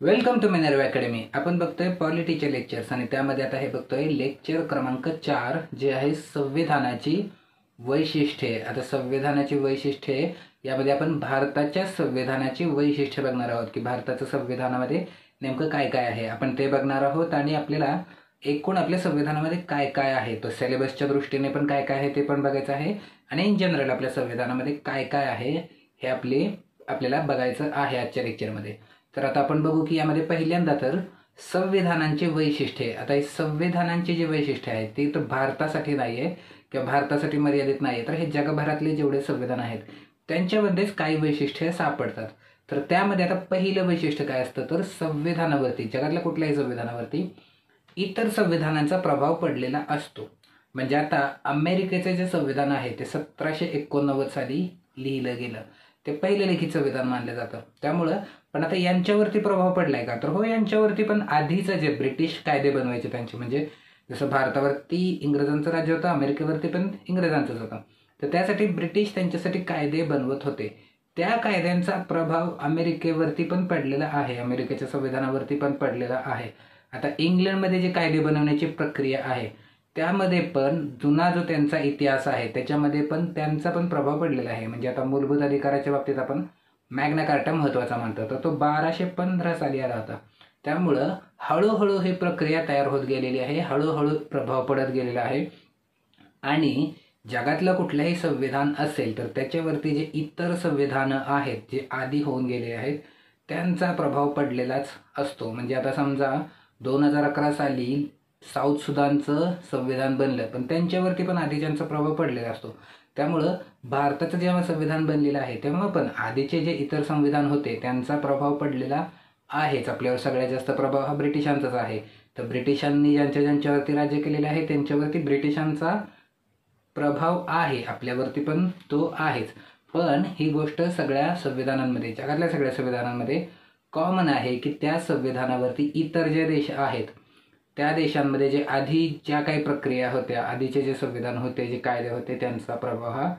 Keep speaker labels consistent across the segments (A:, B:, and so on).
A: Welcome to Minerva academy. आपण बघतोय पॉलिटीचे lectures आणि त्यामध्ये आता हे बघतोय लेक्चर क्रमांक 4 जे आहे संविधानाची वैशिष्ट्ये। आता संविधानाची वैशिष्ट्ये यामध्ये आपण भारताच्या संविधानाची वैशिष्ट्ये बघणार आहोत की भारताच्या संविधानामध्ये नेमकं काय काय आहे आपण ते बघणार आहोत आणि आपल्याला एकूण आपल्या संविधानामध्ये काय काय आहे तो सिलेबसच्या दृष्टीने पण काय काय आहे ते पण बघायचं आहे आणि इन जनरल आपल्या संविधानामध्ये काय काय आहे हे आपल्याला बघायचं आहे आजच्या लेक्चरमध्ये। तर आता आपण बघू की यामध्ये पहिल्यांदा तर संविधानांची वैशिष्ट्ये। आता ही संविधानांची जी वैशिष्ट्ये आहेत ती तर भारतासाठी नाही आहे किंवा भारतासाठी मर्यादित नाही, तर हे जगभरातले जेवढे संविधान आहेत त्यांच्यामध्येच काही वैशिष्ट्ये सापडतात। तर त्यामध्ये आता पहिलं वैशिष्ट्य काय असतं तर संविधानावरती, जगातल्या कुठल्याही संविधानावरती इतर संविधानांचा प्रभाव पडलेला असतो। म्हणजे आता अमेरिकेचे जे संविधान आहे ते 1789 साली लिहिलं गेलं, ते पहिले लिखित संविधान मानलं जातं। त्यामुळं पण आता यांच्यावरती प्रभाव पडलाय का तर हो, यांच्यावरती पण आधीचं जे ब्रिटिश कायदे बनवायचे त्यांचे, म्हणजे जसं भारतावरती इंग्रजांचं राज्य होतं, अमेरिकेवरती पण इंग्रजांचंच होतं, तर त्यासाठी ब्रिटिश त्यांच्यासाठी कायदे बनवत होते। त्या कायद्यांचा प्रभाव अमेरिकेवरती पण पडलेला आहे, अमेरिकेच्या संविधानावरती पण पडलेला आहे। आता इंग्लंडमध्ये जे कायदे बनवण्याची प्रक्रिया आहे त्यामध्ये पण जुना जो त्यांचा इतिहास आहे त्याच्यामध्ये पण त्यांचा पण प्रभाव पडलेला आहे। म्हणजे आता मूलभूत अधिकाराच्या बाबतीत आपण मॅग्ना कार्टा महत्त्वाचा मानतो, तर तो 1215 साली आला होता। त्यामुळं हळूहळू ही प्रक्रिया तयार होत गेलेली आहे, हळूहळू प्रभाव पडत गेलेला आहे आणि जगातलं कुठलंही संविधान असेल तर त्याच्यावरती जे इतर संविधानं आहेत जे आधी होऊन गेले आहेत त्यांचा प्रभाव पडलेलाच असतो। म्हणजे आता समजा 2011 साली साऊथ सुदानचं संविधान बनलं, पण त्यांच्यावरती पण आधीच्यांचा प्रभाव पडलेला असतो। त्यामुळं भारताचं जेव्हा संविधान बनलेलं आहे तेव्हा पण आधीचे जे इतर संविधान होते त्यांचा प्रभाव पडलेला आहेच। आपल्यावर सगळ्यात जास्त प्रभाव हा ब्रिटिशांचाच आहे, तर ब्रिटिशांनी ज्यांच्यावरती राज्य केलेलं आहे त्यांच्यावरती ब्रिटिशांचा प्रभाव आहे, आपल्यावरती पण तो आहेच। पण ही गोष्ट सगळ्या संविधानांमध्ये, जगातल्या सगळ्या संविधानांमध्ये कॉमन आहे की त्या संविधानावरती इतर जे देश आहेत त्या देशांमध्ये जे आधी ज्या काही प्रक्रिया होत्या, आधीचे जे संविधान होते, जे कायदे होते त्यांचा प्रभाव हा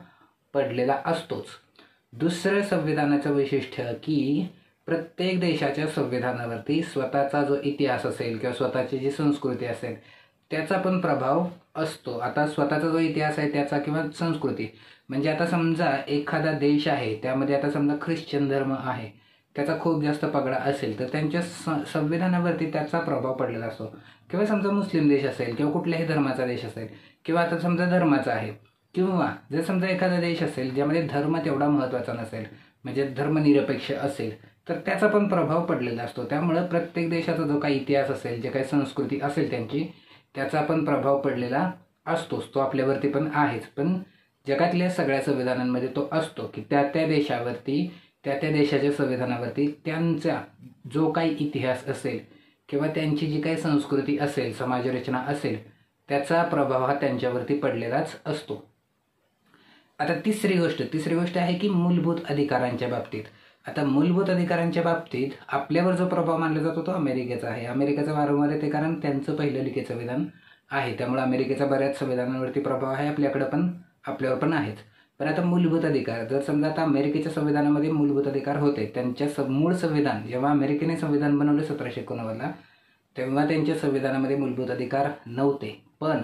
A: पडलेला असतोच। दुसरं संविधानाचं वैशिष्ट्य की प्रत्येक देशाच्या संविधानावरती स्वतःचा जो इतिहास असेल किंवा स्वतःची जी संस्कृती असेल त्याचा पण प्रभाव असतो। आता स्वतःचा जो इतिहास आहे त्याचा किंवा संस्कृती, म्हणजे आता समजा एखादा देश आहे त्यामध्ये आता समजा ख्रिश्चन धर्म आहे, त्याचा खूप जास्त पगडा असेल तर त्यांच्या संविधानावरती त्याचा प्रभाव पडलेला असतो। किंवा समजा मुस्लिम देश असेल किंवा कुठल्याही धर्माचा देश असेल किंवा आता समजा धर्माचा आहे, किंवा जर समजा एखादा देश असेल ज्यामध्ये धर्म तेवढा महत्त्वाचा नसेल, म्हणजे धर्मनिरपेक्ष असेल, तर त्याचा पण प्रभाव पडलेला असतो। त्यामुळं प्रत्येक देशाचा जो काही इतिहास असेल, जे काही संस्कृती असेल त्यांची, त्याचा पण प्रभाव पडलेला असतोच, तो आपल्यावरती पण आहेच। पण जगातल्या सगळ्या संविधानांमध्ये तो असतो की त्या त्या देशावरती, त्या त्या देशाच्या संविधानावरती त्यांचा जो काही इतिहास असेल किंवा त्यांची जी काही संस्कृती असेल, समाजरचना असेल, त्याचा प्रभाव हा त्यांच्यावरती पडलेलाच असतो। आता तिसरी गोष्ट आहे की मूलभूत अधिकारांच्या बाबतीत। आता मूलभूत अधिकारांच्या बाबतीत आपल्यावर जो प्रभाव मानला जातो तो अमेरिकेचा आहे। अमेरिकेचा वारंवार येते कारण त्यांचं पहिलं लिखित संविधान आहे, त्यामुळे अमेरिकेचा बऱ्याच संविधानांवरती प्रभाव आहे, आपल्यावर पण आहेच। पण आता मूलभूत अधिकार, जर समजा आता अमेरिकेच्या संविधानामध्ये मूलभूत अधिकार होते, त्यांच्या मूळ संविधान जेव्हा अमेरिकेने संविधान बनवलं 1789ला तेव्हा त्यांच्या संविधानामध्ये मूलभूत अधिकार नव्हते, पण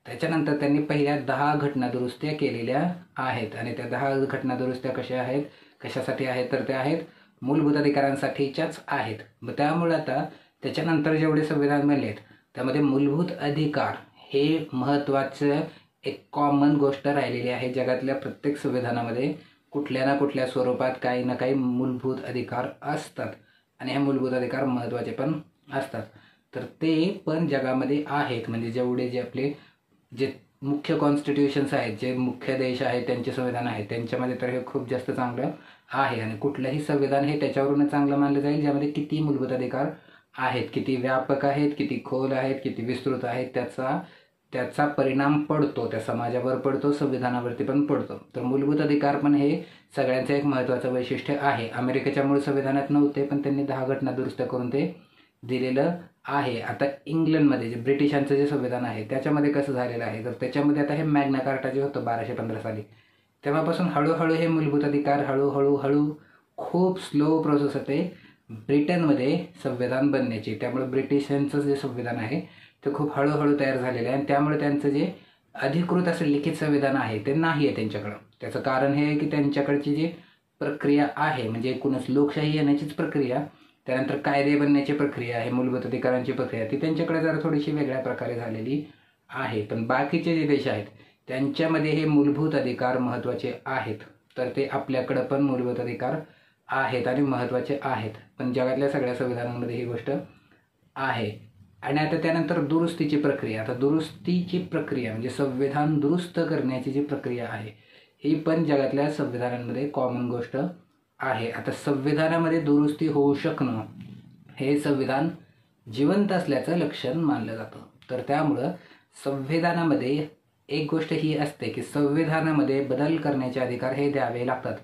A: त्याच्यानंतर त्यांनी पहिल्या 10 घटना दुरुस्त्या केलेल्या आहेत आणि त्या 10 घटना दुरुस्त्या कशासाठी आहेत तर त्या आहेत मूलभूत अधिकारांसाठीच्याच आहेत। मग त्यामुळे आता त्याच्यानंतर जेवढे संविधान बनलेत त्यामध्ये मूलभूत अधिकार हे महत्त्वाचं एक कॉमन गोष्ट राहिलेली आहे। जगातल्या प्रत्येक संविधानामध्ये कुठल्या ना कुठल्या स्वरूपात काही ना काही मूलभूत अधिकार असतात आणि हे मूलभूत अधिकार महत्त्वाचे पण असतात, तर ते पण जगामध्ये आहेत। म्हणजे जेवढे जे आपले जे मुख्य कॉन्स्टिट्यूशन्स आहेत, जे मुख्य देश आहेत त्यांचे संविधान आहेत, त्यांच्यामध्ये तर हे खूप जास्त चांगलं आहे आणि कुठलंही संविधान हे त्याच्यावरूनच चांगलं मानलं जाईल ज्यामध्ये किती मूलभूत अधिकार आहेत, किती व्यापक आहेत, किती खोल आहेत, किती विस्तृत आहेत, त्याचा परिणाम पडतो, त्या समाजावर पडतो, संविधानावरती पण पडतो। तर मूलभूत अधिकार पण हे सगळ्यांचं एक महत्त्वाचं वैशिष्ट्य आहे। अमेरिकेच्या मूळ संविधानात नव्हते, पण त्यांनी 10 घटना दुरुस्त करून ते दिलेलं आहे। आता इंग्लंडमध्ये जे ब्रिटिशांचं जे संविधान आहे त्याच्यामध्ये कसं झालेलं आहे तर त्याच्यामध्ये आता हे मॅग्ना कार्टा जे होतं 1215 साली, तेव्हापासून हळूहळू हे मूलभूत अधिकार हळूहळू खूप स्लो प्रोसेस होते ब्रिटनमध्ये संविधान बनण्याची. त्यामुळे ब्रिटिशांचं जे संविधान आहे ते खूप हळूहळू तयार झालेलं आहे आणि त्यामुळे त्यांचं जे अधिकृत असं लिखित संविधान आहे ते नाही आहे त्यांच्याकडं. त्याचं कारण हे आहे की त्यांच्याकडची जी प्रक्रिया आहे म्हणजे एकूणच लोकशाही येण्याचीच प्रक्रिया, त्यानंतर कायदे बनण्याची प्रक्रिया आहे, मूलभूत अधिकारांची प्रक्रिया, ती त्यांच्याकडे जरा थोडीशी वेगळ्या प्रकारे झालेली आहे. पण बाकीचे जे देश आहेत त्यांच्यामध्ये हे मूलभूत अधिकार महत्त्वाचे आहेत. तर ते आपल्याकडं पण मूलभूत अधिकार आहेत आणि महत्त्वाचे आहेत. पण जगातल्या सगळ्या संविधानांमध्ये ही गोष्ट आहे. आणि आता त्यानंतर दुरुस्तीची प्रक्रिया. आता दुरुस्तीची प्रक्रिया म्हणजे संविधान दुरुस्त करण्याची जी प्रक्रिया आहे ही पण जगातल्या संविधानांमध्ये कॉमन गोष्ट आहे. आता संविधानामध्ये दुरुस्ती होऊ शकणं हे संविधान जिवंत असल्याचं लक्षण मानलं जातं. तर त्यामुळं संविधानामध्ये एक गोष्ट ही असते की संविधानामध्ये बदल करण्याचे अधिकार हे द्यावे लागतात.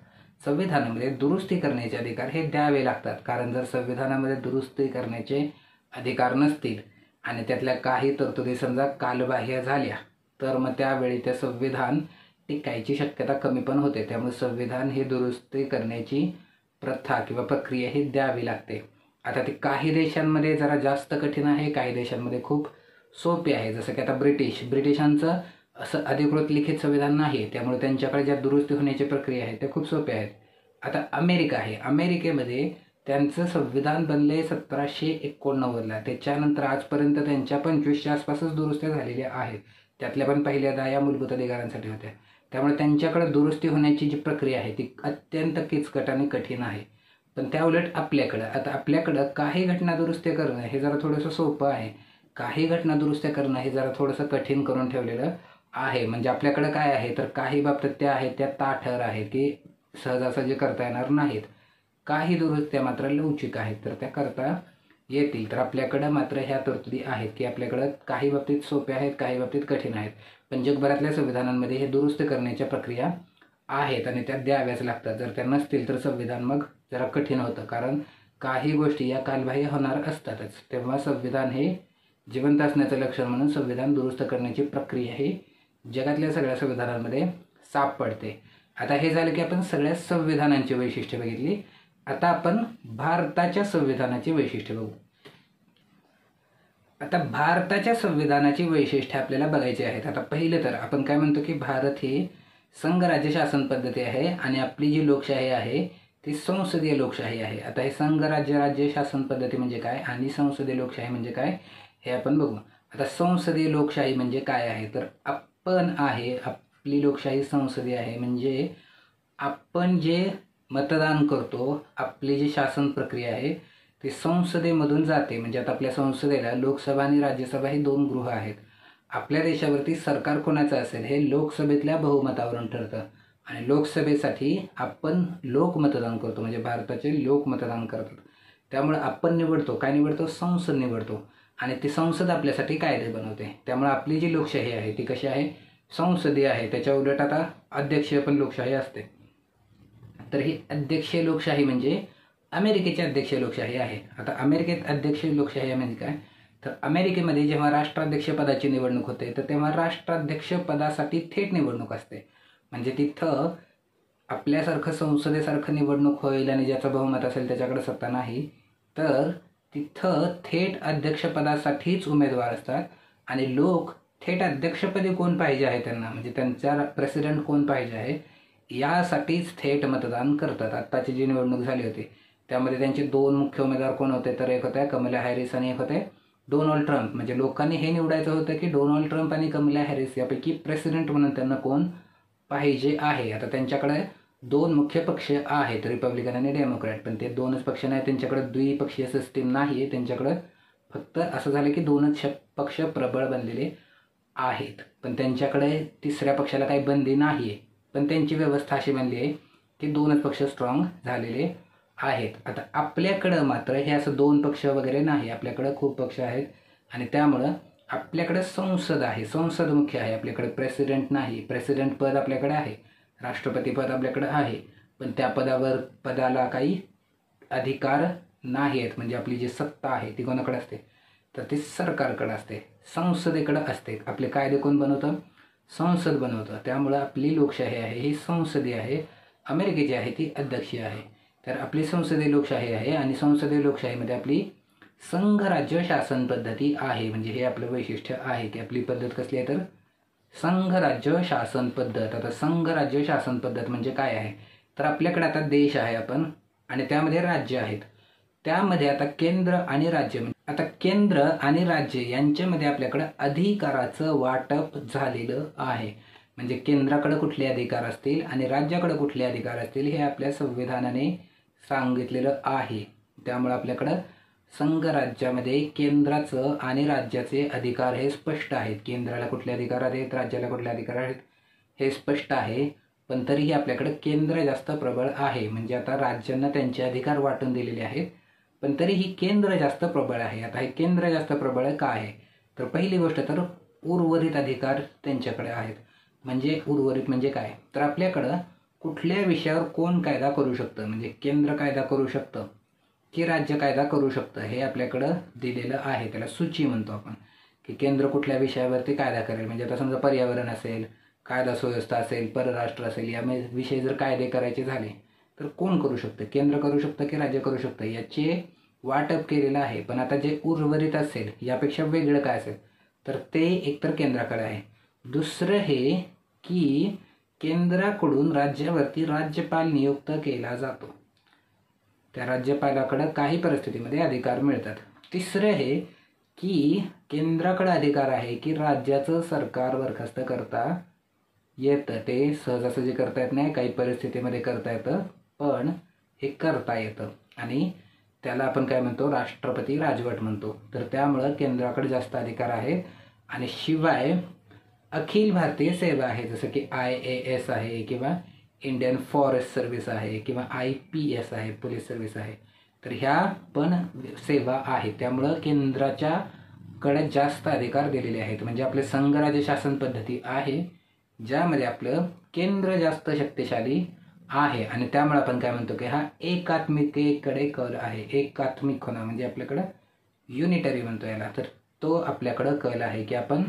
A: संविधानामध्ये दुरुस्ती करण्याचे अधिकार हे द्यावे लागतात. कारण जर संविधानामध्ये दुरुस्ती करण्याचे अधिकार नसतील आणि त्यातल्या काही तरतुदी समजा कालबाह्य झाल्या तर मग त्यावेळी ते संविधान टिकायची शक्यता कमी पण होते. त्यामुळे संविधान हे दुरुस्ती करण्याची प्रथा किंवा प्रक्रिया ही द्यावी लागते. आता ती काही देशांमध्ये जरा जास्त कठीण आहे, काही देशांमध्ये खूप सोपी आहे. जसं की आता ब्रिटिशांचं असं अधिकृत लिखित संविधान नाही, त्यामुळे त्यांच्याकडे ज्या दुरुस्ती होण्याची प्रक्रिया आहे त्या खूप सोप्या आहेत. आता अमेरिका आहे, अमेरिकेमध्ये त्यांचं संविधान बनले 1789ला. त्याच्यानंतर आजपर्यंत त्यांच्या 25च्या आसपासच दुरुस्त्या झालेल्या आहेत. त्यातल्या पण पहिल्या 10 या मूलभूत अधिकारांसाठी होत्या. त्यामुळे त्यांच्याकडे दुरुस्ती होण्याची जी प्रक्रिया आहे ती अत्यंत किचकट आणि कठीण आहे. पण त्याउलट आपल्याकडं काही घटना दुरुस्त्या करणं हे जरा थोडंसं सोपं आहे. काही घटना दुरुस्त्या करणं हे जरा थोडंसं कठीण करून ठेवलेलं आहे. म्हणजे आपल्याकडं काय आहे तर काही बाबतीत त्या आहेत त्या ताठर आहेत की सहजासहजी करता येणार नाहीत. काही दुरुस्त्या मात्र लवचिक आहेत तर त्या करता येतील. तर आपल्याकडं मात्र ह्या तरतुदी आहेत की आपल्याकडं काही बाबतीत सोप्या आहेत, काही बाबतीत कठीण आहेत. पण जगभरातल्या संविधानांमध्ये हे दुरुस्त करण्याच्या प्रक्रिया आहेत आणि त्या द्याव्याच लागतात. जर त्या नसतील तर संविधान मग जरा कठीण होतं. कारण काही गोष्टी या कालबाह्य होणार असतातच. तेव्हा संविधान हे जिवंत असण्याचं लक्षण म्हणून संविधान दुरुस्त करण्याची प्रक्रिया ही जगातल्या सगळ्या संविधानांमध्ये सापडते. आता हे झालं की आपण सगळ्या संविधानांची वैशिष्ट्ये बघितली. आता आपण भारताच्या संविधानाची वैशिष्ट्ये बघू. आता भारताच्या संविधानाची वैशिष्ट्ये आपल्याला बघायची आहेत. आता पहिलं तर आपण काय म्हणतो की भारत ही संघराज्य शासन पद्धती आहे आणि आपली जी लोकशाही आहे ती संसदीय लोकशाही आहे. आता हे राज्य शासन पद्धती म्हणजे काय आणि संसदीय लोकशाही म्हणजे काय हे आपण बघू. आता संसदीय लोकशाही म्हणजे काय आहे तर आपली लोकशाही संसदीय आहे म्हणजे आपण जे मतदान करतो, आपली जी शासन प्रक्रिया आहे ती संसदेमधून जाते. म्हणजे आता आपल्या संसदेला लोकसभा आणि राज्यसभा ही 2 गृह आहेत. आपल्या देशावरती सरकार कोणाचं असेल हे लोकसभेतल्या बहुमतावरून ठरतं आणि लोकसभेसाठी आपण लोकमतदान करतो म्हणजे भारताचे लोक मतदान करतात. त्यामुळे आपण निवडतो संसद निवडतो आणि ती संसद आपल्यासाठी कायदे बनवते. त्यामुळे आपली जी लोकशाही आहे ती कशी आहे संसदीय आहे. त्याच्या उलट आता अध्यक्षीय पण लोकशाही असते. तर ही अध्यक्षीय लोकशाही म्हणजे अमेरिकेची अध्यक्षीय लोकशाही आहे. आता अमेरिकेत अध्यक्षीय लोकशाही म्हणजे काय तर अमेरिकेमध्ये जेव्हा राष्ट्राध्यक्षपदाची निवडणूक होते तर तेव्हा राष्ट्राध्यक्षपदासाठी थेट निवडणूक असते. म्हणजे तिथं आपल्यासारखं संसदेसारखं निवडणूक होईल आणि ज्याचं बहुमत असेल त्याच्याकडे सत्ता नाही, तर तिथं थेट अध्यक्षपदासाठीच उमेदवार असतात आणि लोक थेट अध्यक्षपदी कोण पाहिजे आहे त्यांना म्हणजे त्यांचा प्रेसिडेंट कोण पाहिजे आहे यासाठीच थेट मतदान करतात. आत्ताची जी निवडणूक झाली होती त्यामध्ये त्यांचे 2 मुख्य उमेदवार कोण होते तर एक होते कमला हॅरिस आणि एक होते डोनाल्ड ट्रम्प. म्हणजे लोकांनी हे निवडायचं होतं की डोनाल्ड ट्रम्प आणि कमला हॅरिस यापैकी प्रेसिडेंट म्हणून त्यांना कोण पाहिजे आहे. आता त्यांच्याकडे 2 मुख्य पक्ष आहेत रिपब्लिकन आणि डेमोक्रॅट. पण ते 2च पक्ष नाही, त्यांच्याकडे द्विपक्षीय सिस्टीम नाही आहे. त्यांच्याकडं फक्त असं झालं की 2च पक्ष प्रबळ बनलेले आहेत. पण त्यांच्याकडे तिसऱ्या पक्षाला काही बंदी नाही आहे. पण त्यांची व्यवस्था अशी बनली आहे की 2च पक्ष स्ट्रॉंग झालेले आहेत. आता आपल्याकडं मात्र हे असं 2 पक्ष वगैरे नाही. आपल्याकडं खूप पक्ष आहेत आणि त्यामुळं आपल्याकडे संसद आहे, संसद मुख्य आहे. आपल्याकडे प्रेसिडेंट नाही. प्रेसिडेंट पद आपल्याकडे आहे, राष्ट्रपती पद आपल्याकडे आहे. पण त्या पदाला काही अधिकार नाही आहेत. म्हणजे आपली जी सत्ता आहे ती कोणाकडे असते तर ती सरकारकडे असते, संसदेकडे असते. आपले कायदे कोण बनवतं संसद बनवतं. त्यामुळं आपली लोकशाही आहे ही संसदीय आहे. अमेरिकेची आहे ती अध्यक्षीय आहे. तर आपली संसदीय लोकशाही आहे आणि संसदीय लोकशाहीमध्ये आपली संघराज्य शासन पद्धती आहे. म्हणजे हे आपलं वैशिष्ट्य आहे की आपली पद्धत कसली आहे तर संघराज्य शासन पद्धत. आता संघराज्य शासन पद्धत म्हणजे काय आहे तर आपल्याकडे आता देश आहे आपण आणि त्यामध्ये राज्य आहेत. त्यामध्ये आता केंद्र आणि राज्य, आता केंद्र आणि राज्य यांच्यामध्ये आपल्याकडं अधिकाराचं वाटप झालेलं आहे. म्हणजे केंद्राकडे कुठले अधिकार असतील आणि राज्याकडे कुठले अधिकार असतील हे आपल्या संविधानाने सांगितलेलं आहे. त्यामुळे आपल्याकडं संघराज्यामध्ये केंद्राचं आणि राज्याचे अधिकार हे स्पष्ट आहेत. केंद्राला कुठले अधिकार आहेत, राज्याला कुठले अधिकार आहेत हे स्पष्ट आहे. पण तरीही आपल्याकडे केंद्र जास्त प्रबळ आहे. म्हणजे आता राज्यांना त्यांचे अधिकार वाटून दिलेले आहेत, पण तरीही केंद्र जास्त प्रबळ आहे. आता हे केंद्र जास्त प्रबळ का आहे तर पहिली गोष्ट तर उर्वरित अधिकार त्यांच्याकडे आहेत. म्हणजे उर्वरित म्हणजे काय तर आपल्याकडं कुठल्या विषयावर कोण कायदा करू शकतं, म्हणजे केंद्र कायदा करू शकतं की राज्य कायदा करू शकतं हे आपल्याकडं दिलेलं आहे. त्याला सूची म्हणतो आपण की केंद्र कुठल्या विषयावरती कायदा करेल. म्हणजे आता समजा पर्यावरण असेल, कायदा सुव्यवस्था असेल, परराष्ट्र असेल, या विषयी जर कायदे करायचे झाले तर कोण करू शकतं, केंद्र करू शकतं की राज्य करू शकतं याचे वाटप केलेलं आहे. पण आता जे उर्वरित असेल यापेक्षा वेगळं काय असेल तर ते एकतर केंद्राकडे आहे. दुसरं हे की केंद्राकडून राज्यावरती राज्यपाल नियुक्त केला जातो. त्या राज्यपालाकडं काही परिस्थितीमध्ये अधिकार मिळतात. तिसरं हे की केंद्राकडे अधिकार आहे की राज्याचं सरकार बरखास्त करता येतं. ते सहजासहजी करता येत नाही, काही परिस्थितीमध्ये करता येतं, पण हे करता येतं आणि त्याला आपण काय म्हणतो राष्ट्रपती राजवट म्हणतो. तर त्यामुळं केंद्राकडे जास्त अधिकार आहेत. आणि शिवाय अखिल भारतीय सेवा आहे, जसं की IAS आहे किंवा इंडियन फॉरेस्ट सर्व्हिस आहे किंवा IPS आहे, पोलीस सर्व्हिस आहे. तर ह्या पण सेवा आहेत. त्यामुळं केंद्राच्याकडे जास्त अधिकार दिलेले आहेत. म्हणजे आपले संघराज्य शासन पद्धती आहे ज्यामध्ये आपलं केंद्र जास्त शक्तिशाली आहे आणि त्यामुळे आपण काय म्हणतो की हा एकात्मिकेकडे कल आहे. एकात्मिक होणं म्हणजे आपल्याकडं युनिटरी म्हणतो याला. तर तो आपल्याकडं कल आहे की आपण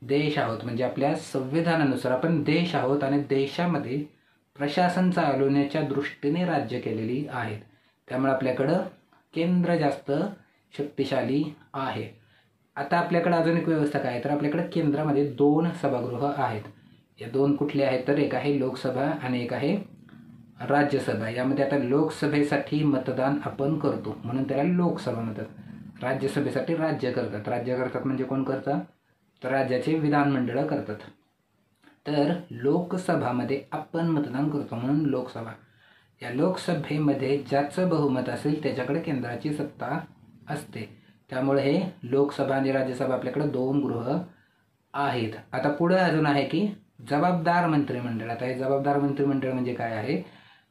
A: देश आहोत, म्हणजे आपल्या संविधानानुसार आपण देश आहोत आणि देशामध्ये प्रशासन चालवण्याच्या दृष्टीने राज्य केलेली आहेत. त्यामुळे आपल्याकडं केंद्र जास्त शक्तिशाली आहे. आता आपल्याकडे अजून एक व्यवस्था काय तर आपल्याकडे केंद्रामध्ये 2 सभागृह आहेत. या 2 कुठले आहेत तर एक आहे लोकसभा आणि एक आहे राज्यसभा. यामध्ये आता लोकसभेसाठी मतदान आपण करतो म्हणून त्याला लोकसभा म्हणतात. राज्यसभेसाठी राज्य करतात म्हणजे कोण करतात तर राज्याचे विधानमंडळ करतात. तर लोकसभामध्ये आपण मतदान करतो म्हणून लोकसभा. या लोकसभेमध्ये ज्याचं बहुमत असेल त्याच्याकडे केंद्राची सत्ता असते. त्यामुळे हे लोकसभा आणि राज्यसभा आपल्याकडे 2 गृह आहेत. आता पुढे अजून आहे की जबाबदार मंत्रिमंडळ. आता हे जबाबदार मंत्रिमंडळ म्हणजे काय आहे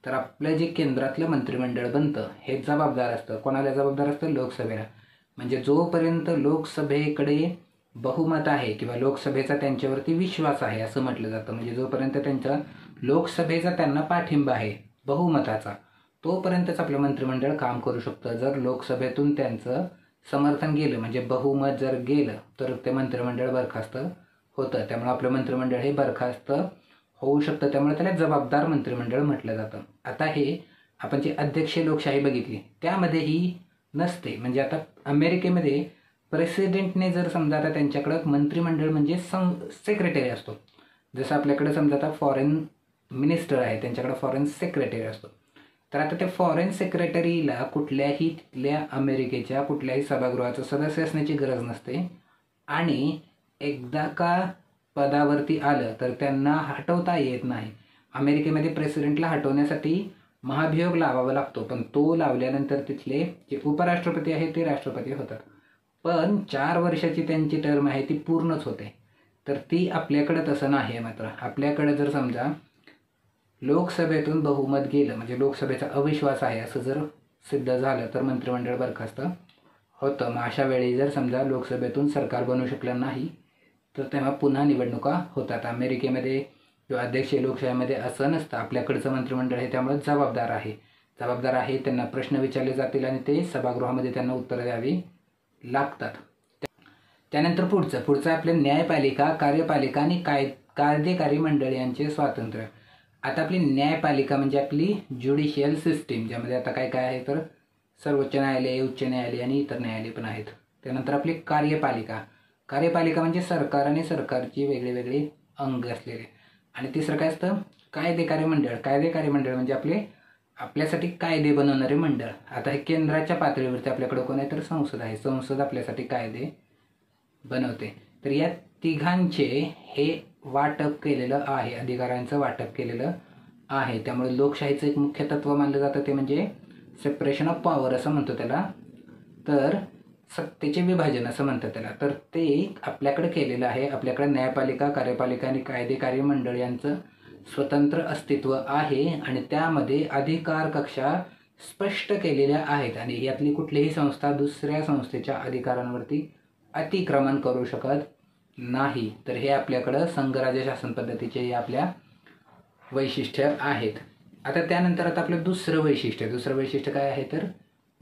A: तर आपलं जे केंद्रातलं मंत्रिमंडळ बनतं हे जबाबदार असतं. कोणाला जबाबदार असतं लोकसभेला. म्हणजे जोपर्यंत लोकसभेकडे बहुमत आहे किंवा लोकसभेचा त्यांच्यावरती विश्वास आहे असं म्हटलं जातं. म्हणजे जोपर्यंत त्यांचा लोकसभेचा त्यांना पाठिंबा आहे बहुमताचा तोपर्यंतच आपलं मंत्रिमंडळ काम करू शकतं. जर लोकसभेतून त्यांचं समर्थन गेलं म्हणजे बहुमत जर गेलं तर ते मंत्रिमंडळ बरखास्त होतं. त्यामुळे आपलं मंत्रिमंडळ हे बरखास्त होऊ शकतं. त्यामुळे त्याला जबाबदार मंत्रिमंडळ म्हटलं जातं. आता हे आपण जी अध्यक्षीय लोकशाही बघितली त्यामध्येही नसते. म्हणजे आता अमेरिकेमध्ये प्रेसिडेंटने जर समजा आता त्यांच्याकडं मंत्रिमंडळ म्हणजे सेक्रेटरी असतो. जसं आपल्याकडे समजा आता फॉरेन मिनिस्टर आहे त्यांच्याकडे फॉरेन सेक्रेटरी असतो. तर आता त्या फॉरेन सेक्रेटरीला कुठल्याही तिथल्या अमेरिकेच्या कुठल्याही सभागृहाचं सदस्य असण्याची गरज नसते आणि एकदा का पदावरती आलं तर त्यांना हटवता येत नाही. अमेरिकेमध्ये प्रेसिडेंटला हटवण्यासाठी महाभियोग लावावा लागतो, पण तो लावल्यानंतर तिथले जे उपराष्ट्रपती आहेत ते राष्ट्रपती होतात. पण 4 वर्षाची त्यांची टर्म आहे ती पूर्णच होते. तर ती आपल्याकडे तसं नाही आहे. मात्र आपल्याकडे जर समजा लोकसभेतून बहुमत गेलं म्हणजे लोकसभेचा अविश्वास आहे असं जर सिद्ध झालं तर मंत्रिमंडळ बरखास्त होतं. मग अशा वेळी जर समजा लोकसभेतून सरकार बनू शकलं नाही तर तेव्हा पुन्हा निवडणुका होतात. अमेरिकेमध्ये किंवा अध्यक्षीय लोकशाहीमध्ये असं नसतं. आपल्याकडचं मंत्रिमंडळ हे त्यामुळे जबाबदार आहे. त्यांना प्रश्न विचारले जातील आणि ते सभागृहामध्ये त्यांना उत्तरं द्यावी लागतात. त्यानंतर पुढचं आपले न्यायपालिका, कार्यपालिका आणि कार्यकारी मंडळ यांचे स्वातंत्र्य. आता आपली न्यायपालिका म्हणजे आपली ज्युडिशियल सिस्टीम, ज्यामध्ये आता काय काय आहे तर सर्वोच्च न्यायालय, उच्च न्यायालय आणि इतर न्यायालय पण आहेत. त्यानंतर आपली कार्यपालिका. कार्यपालिका म्हणजे सरकार आणि सरकारची वेगळे वेगळे अंग असलेले. आणि तिसरं काय असतं, कायदेकारी मंडळ. कायदेकारी मंडळ म्हणजे आपल्यासाठी कायदे बनवणारे मंडळ. आता हे केंद्राच्या पातळीवरती आपल्याकडे कोण आहे तर संसद आहे. संसद आपल्यासाठी कायदे बनवते. तर या तिघांचे हे वाटप केलेलं आहे, अधिकारांचं वाटप केलेलं आहे. त्यामुळे लोकशाहीचं एक मुख्य तत्व मानलं जातं ते म्हणजे सेपरेशन ऑफ पॉवर असं म्हणतो त्याला. तर सत्तेचे विभाजन असं म्हणतात त्याला. तर ते आपल्याकडे केलेलं आहे. आपल्याकडे न्यायपालिका, कार्यपालिका आणि कायदेकारी मंडळ यांचं स्वतंत्र अस्तित्व आहे आणि त्यामध्ये अधिकार कक्षा स्पष्ट केलेल्या आहेत आणि यातली कुठलीही संस्था दुसऱ्या संस्थेच्या अधिकारांवरती अतिक्रमण करू शकत नाही. तर हे आपल्याकडं संघराज्य शासन पद्धतीचे आपल्या वैशिष्ट्य आहेत. आता त्यानंतर आता आपलं दुसरं वैशिष्ट्य काय आहे तर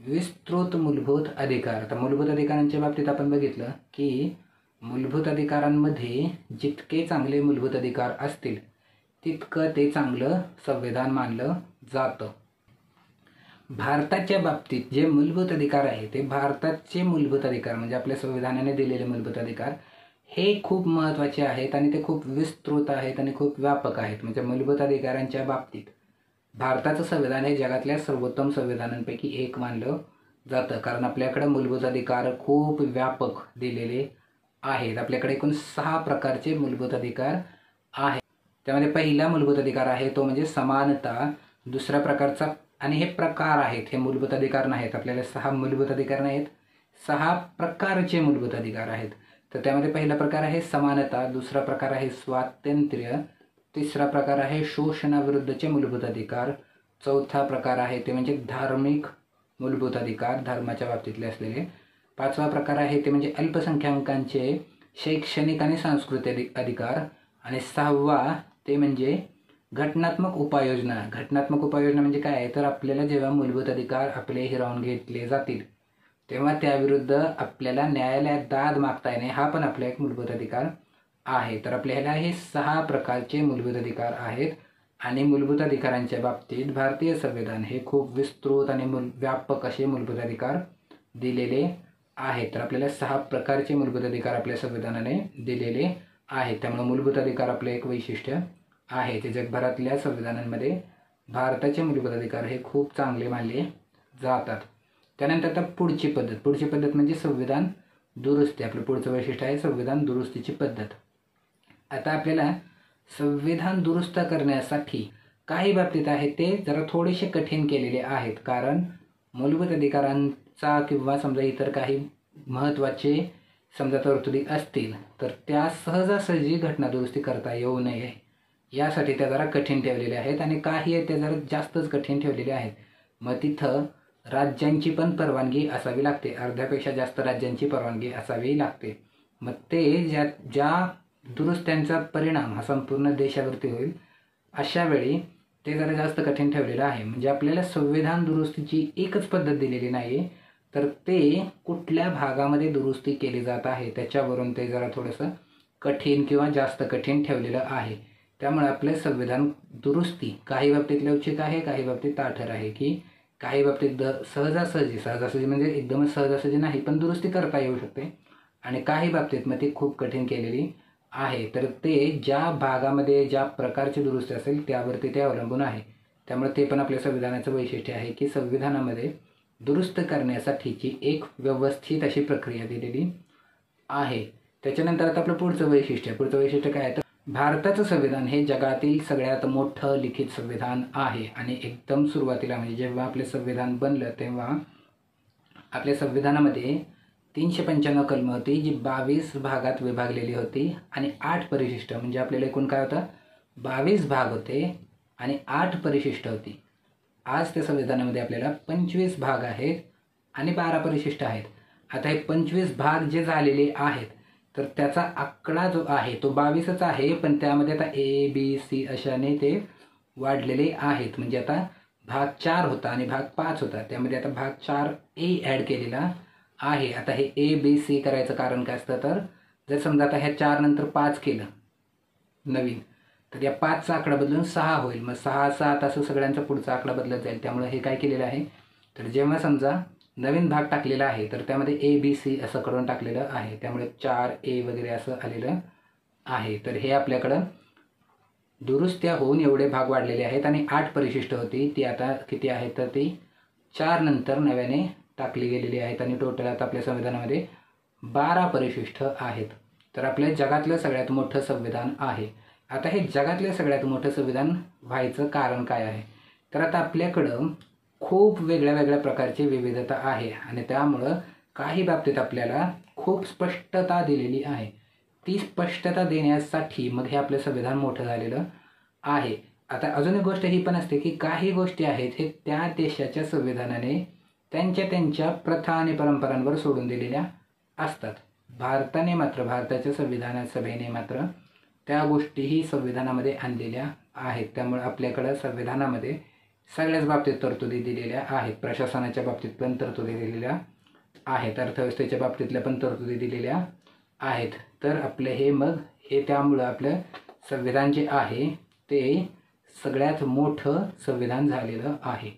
A: विस्तृत मूलभूत अधिकार. आता मूलभूत अधिकारांच्या बाबतीत आपण बघितलं की मूलभूत अधिकारांमध्ये जितके चांगले मूलभूत अधिकार असतील तितकं ते चांगलं संविधान मानलं जातं. भारताच्या बाबतीत जे मूलभूत अधिकार आहे ते भारताचे मूलभूत अधिकार म्हणजे आपल्या संविधानाने दिलेले मूलभूत अधिकार हे खूप महत्त्वाचे आहेत आणि ते खूप विस्तृत आहेत आणि खूप व्यापक आहेत. म्हणजे मूलभूत अधिकारांच्या बाबतीत भारताचं संविधान हे जगातल्या सर्वोत्तम संविधानांपैकी एक मानलं जातं, कारण आपल्याकडे मूलभूत अधिकार खूप व्यापक दिलेले आहेत. आपल्याकडे एकूण 6 प्रकारचे मूलभूत अधिकार आहेत. त्यामध्ये पहिला मूलभूत अधिकार आहे तो म्हणजे समानता. दुसऱ्या प्रकारचा, आणि हे प्रकार आहेत, हे मूलभूत अधिकार नाहीत. आपल्याला 6 मूलभूत अधिकार नाहीत, 6 प्रकारचे मूलभूत अधिकार आहेत. तर त्यामध्ये पहिला प्रकार आहे समानता, दुसरा प्रकार आहे स्वातंत्र्य, तिसरा प्रकार आहे शोषणाविरुद्धचे मूलभूत अधिकार, चौथा प्रकार आहे ते म्हणजे धार्मिक मूलभूत अधिकार, धर्माच्या बाबतीतले असलेले, पाचवा प्रकार आहे ते म्हणजे अल्पसंख्याकांचे शैक्षणिक आणि सांस्कृतिक अधिकार, आणि 6वा ते म्हणजे घटनात्मक उपाययोजना. घटनात्मक उपाययोजना म्हणजे काय आहे तर आपल्याला जेव्हा मूलभूत अधिकार आपले हिरावून घेतले जातील तेव्हा त्याविरुद्ध आपल्याला न्यायालयात दाद मागता येणे हा पण आपला एक मूलभूत अधिकार आहे. तर आपल्याला हे 6 प्रकारचे मूलभूत अधिकार आहेत आणि मूलभूत अधिकारांच्या बाबतीत भारतीय संविधान हे खूप विस्तृत आणि व्यापक असे मूलभूत अधिकार दिलेले आहेत. तर आपल्याला 6 प्रकारचे मूलभूत अधिकार आपल्या संविधानाने दिलेले आहेत. त्यामुळे मूलभूत अधिकार आपले एक वैशिष्ट्य आहे. ते जगभरातल्या संविधानांमध्ये भारताचे मूलभूत अधिकार हे खूप चांगले मानले जातात. त्यानंतर आता पुढची पद्धत म्हणजे संविधान दुरुस्ती. आपलं पुढचं वैशिष्ट्य आहे संविधान दुरुस्तीची पद्धत. आता आपल्याला संविधान दुरुस्त करण्यासाठी काही बाबतीत आहे ते जरा थोडेसे कठीण केलेले आहेत, कारण मूलभूत अधिकारांचा किंवा समजा इतर काही महत्त्वाचे समजा तरतुदी असतील तर त्या सहजासहजी घटना दुरुस्ती करता येऊ नये यासाठी त्या जरा कठीण ठेवलेल्या आहेत आणि काही आहेत त्या जरा जास्तच कठीण ठेवलेल्या आहेत. मग तिथं राज्यांची पण परवानगी असावी लागते, अर्ध्यापेक्षा जास्त राज्यांची परवानगी असावी लागते. मग ते ज्या दुरुस्त्यांचा परिणाम हा संपूर्ण देशावरती होईल अशा वेळी ते जरा जास्त कठीण ठेवलेलं आहे. म्हणजे आपल्याला संविधान दुरुस्तीची एकच पद्धत दिलेली नाही, तर ते कुठल्या भागामध्ये दुरुस्ती केली जात आहे त्याच्यावरून ते जरा थोडंसं कठीण किंवा जास्त कठीण ठेवलेलं आहे. त्यामुळे आपले संविधान दुरुस्ती काही बाबतीत लवचिक आहे, काही बाबतीत ताठर आहे, की काही बाबतीत सहजासहजी म्हणजे एकदमच सहजासहजी नाही पण दुरुस्ती करता येऊ शकते, आणि काही बाबतीत मग ती खूप कठीण केलेली आहे. तर ते ज्या भागामध्ये ज्या प्रकारची दुरुस्ती असेल त्यावरती ते अवलंबून आहे. त्यामुळे ते पण आपल्या संविधानाचं वैशिष्ट्य आहे की संविधानामध्ये दुरुस्त करण्यासाठीची एक व्यवस्थित अशी प्रक्रिया दिलेली आहे. त्याच्यानंतर आता आपलं पुढचं वैशिष्ट्य काय आहे तर भारताचं संविधान हे जगातील सगळ्यात मोठं लिखित संविधान आहे. आणि एकदम सुरुवातीला म्हणजे जेव्हा आपले संविधान बनलं तेव्हा आपल्या संविधानामध्ये 395 कलमं होती जी 22 भागात विभागलेली होती आणि 8 परिशिष्ट, म्हणजे आपल्याला एकूण काय होतं 22 भाग होते आणि 8 परिशिष्ट होती. आज त्या संविधानामध्ये आपल्याला 25 भाग आहेत आणि 12 परिशिष्ट आहेत. आता हे 25 भाग जे झालेले आहेत तर त्याचा आकडा जो आहे तो 22च आहे, पण त्यामध्ये आता ABC अशाने ते वाढलेले आहेत. म्हणजे आता भाग 4 होता आणि भाग 5 होता, त्यामध्ये आता भाग 4A ॲड केलेला आहे. आता हे ABC करायचं कारण काय असतं तर जर समजा आता ह्या 4 नंतर 5 केलं नवीन तर या 5चा आकडा बदलून 6 होईल. मग 6 7 असं सगळ्यांचा पुढचा आकडा बदलत जाईल. त्यामुळे हे काय केलेलं आहे, तर जेव्हा समजा नवीन भाग टाकलेला आहे तर त्यामध्ये ABC असं करून टाकलेलं आहे. त्यामुळे 4A वगैरे असं आलेलं आहे. तर हे आपल्याकडं दुरुस्त्या होऊन एवढे भाग वाढलेले आहेत आणि 8 परिशिष्ट होती ती आता किती आहे, तर ती 4 नंतर नव्याने टाकली गेलेली आहेत आणि टोटल आता आपल्या संविधानामध्ये 12 परिशिष्ट आहेत. तर आपल्या जगातलं सगळ्यात मोठं संविधान आहे. आता हे जगातलं सगळ्यात मोठं संविधान व्हायचं कारण काय आहे, तर आता आपल्याकडं खूप वेगळ्या वेगळ्या प्रकारची विविधता आहे आणि त्यामुळं काही बाबतीत आपल्याला खूप स्पष्टता दिलेली आहे. ती स्पष्टता देण्यासाठी मग हे आपलं संविधान मोठं झालेलं आहे. आता अजून एक गोष्ट ही पण असते की काही गोष्टी आहेत हे त्या देशाच्या संविधानाने त्यांच्या प्रथा आणि परंपरांवर सोडून दिलेल्या असतात. भारताने मात्र, भारताच्या संविधान सभेने मात्र त्या गोष्टीही संविधानामध्ये आणलेल्या आहेत. त्यामुळे आपल्याकडं संविधानामध्ये सगळ्याच बाबतीत तरतुदी दिलेल्या आहेत. प्रशासनाच्या बाबतीत पण तरतुदी दिलेल्या आहेत, अर्थव्यवस्थेच्या बाबतीतल्या पण तरतुदी दिलेल्या आहेत. तर आपलं हे त्यामुळं आपलं संविधान जे आहे ते सगळ्यात मोठं संविधान झालेलं आहे.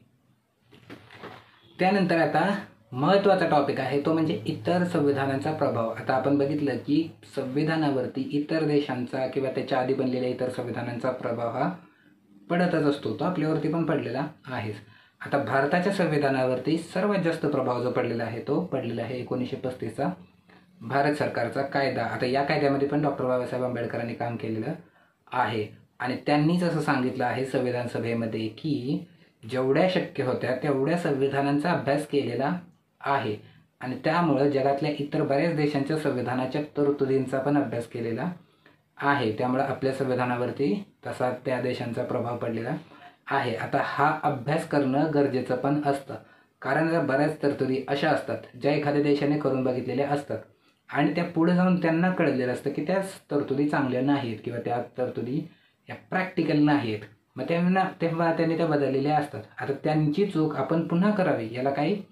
A: त्यानंतर आता महत्त्वाचा टॉपिक आहे तो म्हणजे इतर संविधानांचा प्रभाव. आता आपण बघितलं की संविधानावरती इतर देशांचा किंवा त्याच्या आधी बनलेल्या इतर संविधानांचा प्रभाव हा पडतच असतो, तो आपल्यावरती पण पडलेला आहेच. आता भारताच्या संविधानावरती सर्वात जास्त प्रभाव जो पडलेला आहे तो पडलेला आहे 1935चा भारत सरकारचा कायदा. आता या कायद्यामध्ये पण डॉक्टर बाबासाहेब आंबेडकरांनी काम केलेलं आहे आणि त्यांनीच असं सांगितलं आहे संविधान सभेमध्ये की जेवढ्या शक्य होत्या तेवढ्या संविधानांचा अभ्यास केलेला आहे आणि त्यामुळं जगातल्या इतर बऱ्याच देशांच्या संविधानाच्या तरतुदींचा पण अभ्यास केलेला आहे. त्यामुळं आपल्या संविधानावरती तसा त्या देशांचा प्रभाव पडलेला आहे. आता हा अभ्यास करणं गरजेचं पण असतं, कारण बऱ्याच तरतुदी अशा असतात ज्या एखाद्या देशाने करून बघितलेल्या असतात आणि त्या पुढे जाऊन त्यांना कळलेलं असतं की त्या तरतुदी चांगल्या नाहीत किंवा त्या तरतुदी या प्रॅक्टिकल नाहीत. मग तेव्हा त्यांनी त्या बदललेल्या असतात. आता त्यांची चूक आपण पुन्हा करावी याला काही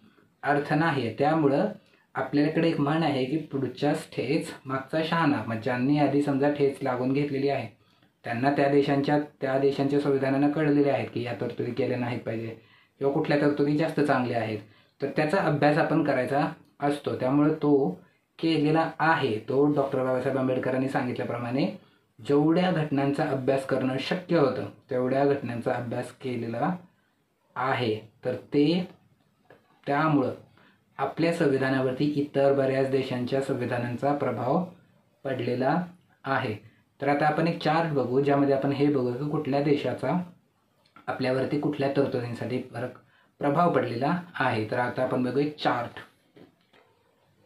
A: अर्थ नाही. त्यामुळं आपल्याकडे एक म्हण आहे की पुढच्याच ठेच मागचा शहाणा. मग ज्यांनी आधी समजा ठेच लागून घेतलेली आहे त्यांना त्या देशांच्या संविधानानं कळलेले आहेत की या तरतुदी केल्या नाहीत पाहिजे किंवा कुठल्या तरतुदी जास्त चांगल्या आहेत, तर त्याचा अभ्यास आपण करायचा असतो. त्यामुळे तो केलेला आहे. तो डॉक्टर बाबासाहेब आंबेडकरांनी सांगितल्याप्रमाणे जेवढ्या घटनांचा अभ्यास करणं शक्य होतं तेवढ्या घटनांचा अभ्यास केलेला आहे. तर त्यामुळं आपल्या संविधानावरती इतर बऱ्याच देशांच्या संविधानांचा प्रभाव पडलेला आहे. तर आता आपण एक चार्ट बघू ज्यामध्ये आपण हे बघू की कुठल्या देशाचा आपल्यावरती कुठल्या तरतुदींसाठी प्रभाव पडलेला आहे. तर आता आपण बघू एक चार्ट.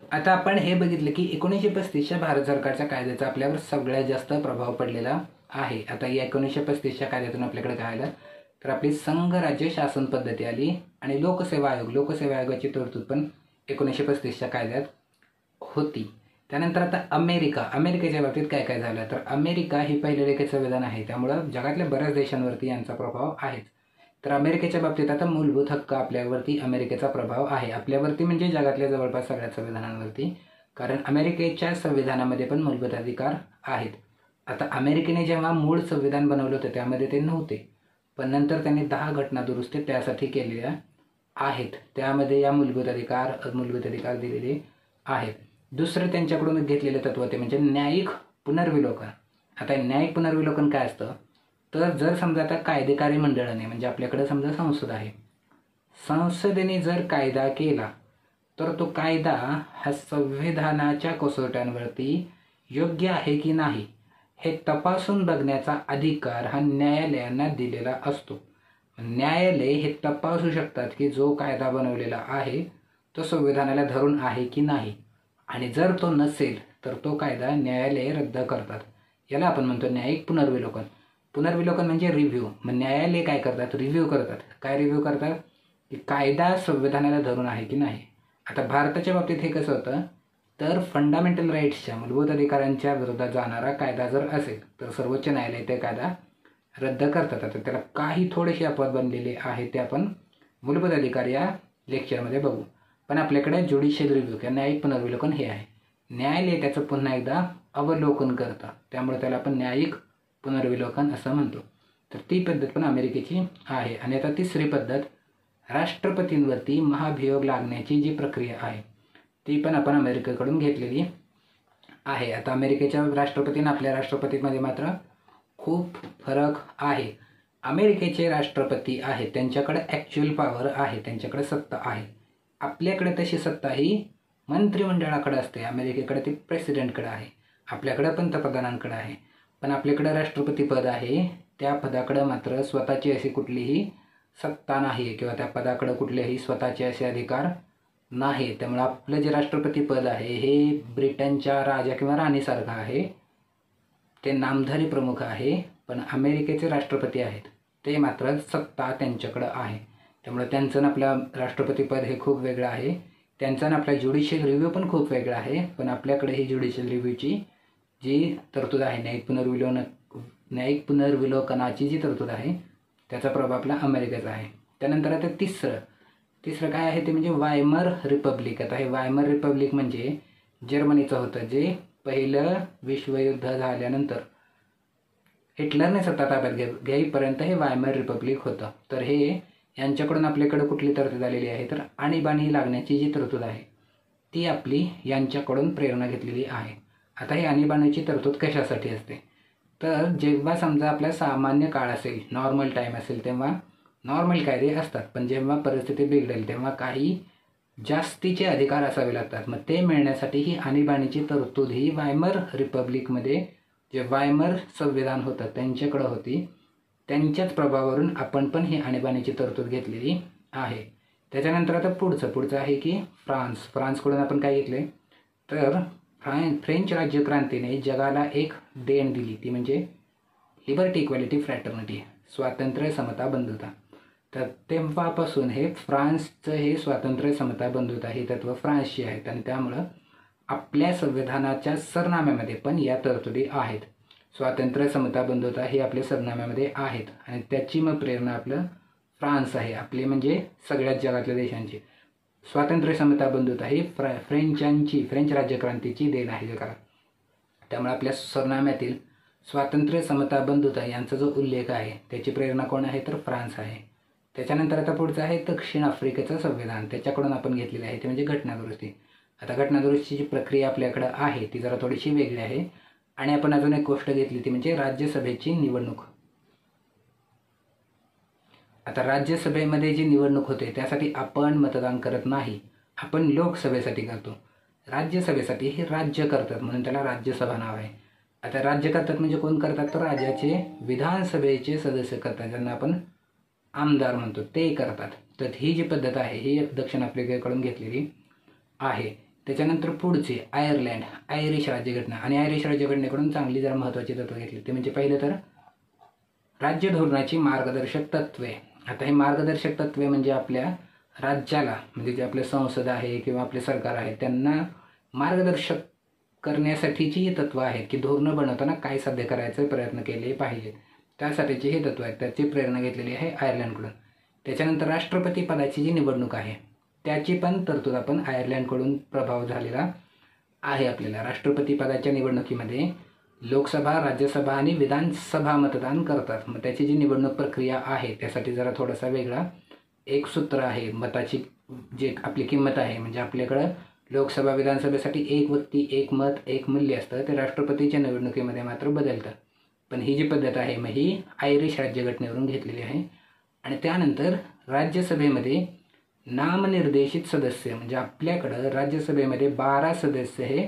A: आता आपण हे बघितलं की 1935च्या भारत सरकारच्या कायद्याचा आपल्यावर सगळ्यात जास्त प्रभाव पडलेला आहे. आता या 1935च्या कायद्यातून आपल्याकडे काय आलं, तर आपली संघ राज्य शासन पद्धती आली आणि लोकसेवा आयोगाची तरतूद पण 1935च्या कायद्यात होती. त्यानंतर आता अमेरिकेच्या बाबतीत काय काय झालं, तर अमेरिका ही पहिल्या रेखेत संविधान आहे. त्यामुळं जगातल्या बऱ्याच देशांवरती यांचा प्रभाव आहेच. तर अमेरिकेच्या बाबतीत आता मूलभूत हक्क आपल्यावरती अमेरिकेचा प्रभाव आहे. आपल्यावरती म्हणजे जगातल्या जवळपास सगळ्या संविधानांवरती, कारण अमेरिकेच्या संविधानामध्ये पण मूलभूत अधिकार आहेत. आता अमेरिकेने जेव्हा मूळ संविधान बनवलं होतं त्यामध्ये ते नव्हते, पण नंतर त्यांनी 10 घटना दुरुस्ती त्यासाठी केलेल्या आहेत. त्यामध्ये या मूलभूत अधिकार दिलेले आहेत. दुसरं त्यांच्याकडून घेतलेलं तत्व ते म्हणजे न्यायिक पुनर्विलोकन. आता न्यायिक पुनर्विलोकन काय असतं, तर जर समजा आता कायदेकारी मंडळाने म्हणजे आपल्याकडे समजा संसद आहे, संसदेने जर कायदा केला तर तो कायदा हा संविधानाच्या कसोट्यांवरती योग्य आहे की नाही हे तपासून बघण्याचा अधिकार हा न्यायालयांना दिलेला असतो. न्यायालय हे तपासू शकतात की जो कायदा बनवलेला आहे तो संविधानाला धरून आहे की नाही, आणि जर तो नसेल तर तो कायदा न्यायालय रद्द करतात. याला आपण म्हणतो न्यायिक पुनर्विलोकन. पुनर्विलोकन म्हणजे रिव्ह्यू. मग न्यायालय काय करतात, रिव्ह्यू करतात. काय रिव्ह्यू करतात, की कायदा संविधानाला धरून आहे की नाही. आता भारताच्या बाबतीत हे कसं होतं, तर फंडामेंटल राईट्सच्या मूलभूत अधिकारांच्या विरोधात जाणारा कायदा जर असेल तर सर्वोच्च न्यायालय ते कायदा रद्द करतात. आता त्याला काही थोडेसे अपवाद बनलेले आहेत, ते आपण मूलभूत अधिकार या लेक्चरमध्ये बघू. पण आपल्याकडे ज्युडिशियल रिव्ह्यू किंवा न्यायिक पुनर्विलोकन हे आहे. न्यायालय त्याचं पुन्हा एकदा अवलोकन करतं, त्यामुळे त्याला आपण न्यायिक पुनर्विलोकन असं म्हणतो. तर ती पद्धत पण अमेरिकेची आहे. आणि आता तिसरी पद्धत, राष्ट्रपतींवरती महाभियोग लागण्याची जी प्रक्रिया आहे ती पण आपण अमेरिकेकडून घेतलेली आहे. आता अमेरिकेच्या राष्ट्रपती आणि आपल्या राष्ट्रपतीमध्ये मात्र खूप फरक आहे. अमेरिकेचे राष्ट्रपती आहेत त्यांच्याकडे ॲक्च्युअल पॉवर आहे, त्यांच्याकडे सत्ता आहे. आपल्याकडे तशी सत्ता ही मंत्रिमंडळाकडे असते. अमेरिकेकडे ती प्रेसिडेंटकडे आहे, आपल्याकडे पंतप्रधानांकडे आहे. पण आपल्याकडे राष्ट्रपती पद आहे, त्या पदाकडे मात्र स्वतःची अशी कुठलीही सत्ता नाही आहे किंवा त्या पदाकडे कुठलेही स्वतःचे असे अधिकार नाही. त्यामुळे आपलं जे राष्ट्रपती पद आहे हे ब्रिटनच्या राजा किंवा राणीसारखं आहे, ते नामधारी प्रमुख आहे. पण अमेरिकेचे राष्ट्रपती आहेत ते मात्र सत्ता त्यांच्याकडं आहे. त्यामुळे त्यांचं आणि आपलं राष्ट्रपती पद हे खूप वेगळं आहे. त्यांचा आणि आपला ज्युडिशियल रिव्ह्यू पण खूप वेगळा आहे. पण आपल्याकडे ही ज्युडिशियल रिव्ह्यूची जी तरतूद आहे, न्यायिक पुनर्विलोकनाची जी तरतूद आहे त्याचा प्रभाव आपला अमेरिकेचा आहे. त्यानंतर आता तिसरं काय आहे ते म्हणजे वायमर रिपब्लिक. आता हे वायमर रिपब्लिक म्हणजे जर्मनीचं होतं, जे पहिलं विश्वयुद्ध झाल्यानंतर हिटलरने सत्ता ताब्यात घेईपर्यंत हे वायमर रिपब्लिक होतं. तर हे यांच्याकडून आपल्याकडे कुठली तरतूद आलेली आहे तर आणीबाणी लागण्याची जी तरतूद आहे ती आपली यांच्याकडून प्रेरणा घेतलेली आहे. आता ही आणीबाणीची तरतूद कशासाठी असते तर जेव्हा समजा आपला सामान्य काळ असेल, नॉर्मल टाईम असेल, तेव्हा नॉर्मल कायदे असतात. पण जेव्हा परिस्थिती बिघडेल तेव्हा काही जास्तीचे अधिकार असावे लागतात. मग ते मिळण्यासाठी ही आणीबाणीची तरतूद ही वायमर रिपब्लिकमध्ये जे वायमर संविधान होतं त्यांच्याकडं होती. त्यांच्याच प्रभावावरून आपण पण ही आणीबाणीची तरतूद घेतलेली आहे. त्याच्यानंतर आता पुढचं आहे की फ्रान्सकडून आपण काय घेतले तर फ्रेंच राज्यक्रांतीने जगाला एक देण दिली, ती म्हणजे लिबर्टी, इक्वॅलिटी, फ्रॅटर्निटी, स्वातंत्र्य, समता, बंधुता. तर तेव्हापासून हे फ्रान्सचं हे स्वातंत्र्य, समता, बंधुता ही तत्त्व फ्रान्सची आहेत. आणि त्यामुळं आपल्या संविधानाच्या सरनाम्यामध्ये पण या तरतुदी आहेत. स्वातंत्र्य, समता, बंधुता हे आपल्या सरनाम्यामध्ये आहेत. आणि त्याची मग प्रेरणा आपलं फ्रान्स आहे, आपली म्हणजे सगळ्याच जगातल्या देशांची. स्वातंत्र्य, समता, बंधुता ही फ्रेंच राज्यक्रांतीची देण आहे जगाला. त्यामुळे आपल्या सरनाम्यातील स्वातंत्र्य, समता, बंधुता यांचा जो उल्लेख आहे त्याची प्रेरणा कोण आहे तर फ्रान्स आहे. त्याच्यानंतर आता पुढचं आहे दक्षिण आफ्रिकेचं संविधान, त्याच्याकडून आपण घेतलेलं आहे ते म्हणजे घटनादुरुस्ती. आता घटनादुरुस्तीची प्रक्रिया आपल्याकडे आहे ती जरा थोडीशी वेगळी आहे. आणि आपण अजून एक गोष्ट घेतली ती म्हणजे राज्यसभेची निवडणूक. आता राज्यसभेमध्ये जी निवडणूक होते त्यासाठी आपण मतदान करत नाही, आपण लोकसभेसाठी करतो. राज्यसभेसाठी हे राज्य करतात म्हणून त्याला राज्यसभा नाव आहे. आता राज्य करतात म्हणजे कोण करतात तर राज्याचे विधानसभेचे सदस्य करतात, ज्यांना आपण आमदार म्हणतो, ते करतात. तर ही जी पद्धत आहे ही दक्षिण आफ्रिकेकडून घेतलेली आहे. त्याच्यानंतर पुढचे आयरिश राज्यघटना. आणि आयरिश राज्यघटनेकडून चांगली जरा महत्त्वाची तत्त्व घेतली ते म्हणजे पहिलं तर राज्य धोरणाची मार्गदर्शक तत्त्वे. आता हे मार्गदर्शक तत्त्वे म्हणजे आपल्या राज्याला, म्हणजे जे आपले संसद आहे किंवा आपले सरकार आहे त्यांना मार्गदर्शक करण्यासाठीची ही तत्त्व आहेत की धोरणं बनवताना काय साध्य करायचे प्रयत्न केले पाहिजेत, त्यासाठीची हे तत्त्व आहेत. त्याची प्रेरणा घेतलेली आहे आयर्लंडकडून. त्याच्यानंतर राष्ट्रपती पदाची जी निवडणूक आहे त्याची पण तरतूद आपण आयर्लंडकडून प्रभाव झालेला आहे. आपल्याला राष्ट्रपती पदाच्या निवडणुकीमध्ये लोकसभा, राज्यसभा आणि विधानसभा मतदान करतात. मग त्याची जी निवडणूक प्रक्रिया आहे त्यासाठी जरा थोडासा वेगळा एक सूत्र आहे. मताची जे आपली किंमत आहे म्हणजे आपल्याकडं लोकसभा, विधानसभेसाठी एक व्यक्ती, एक मत, एक मूल्य असतं, ते राष्ट्रपतीच्या निवडणुकीमध्ये मात्र बदलतं. पण ही जी पद्धत आहे मग ही आयरिश राज्यघटनेवरून घेतलेली आहे. आणि त्यानंतर राज्यसभेमध्ये नामनिर्देशित सदस्य म्हणजे आपल्याकडं राज्यसभेमध्ये 12 सदस्य हे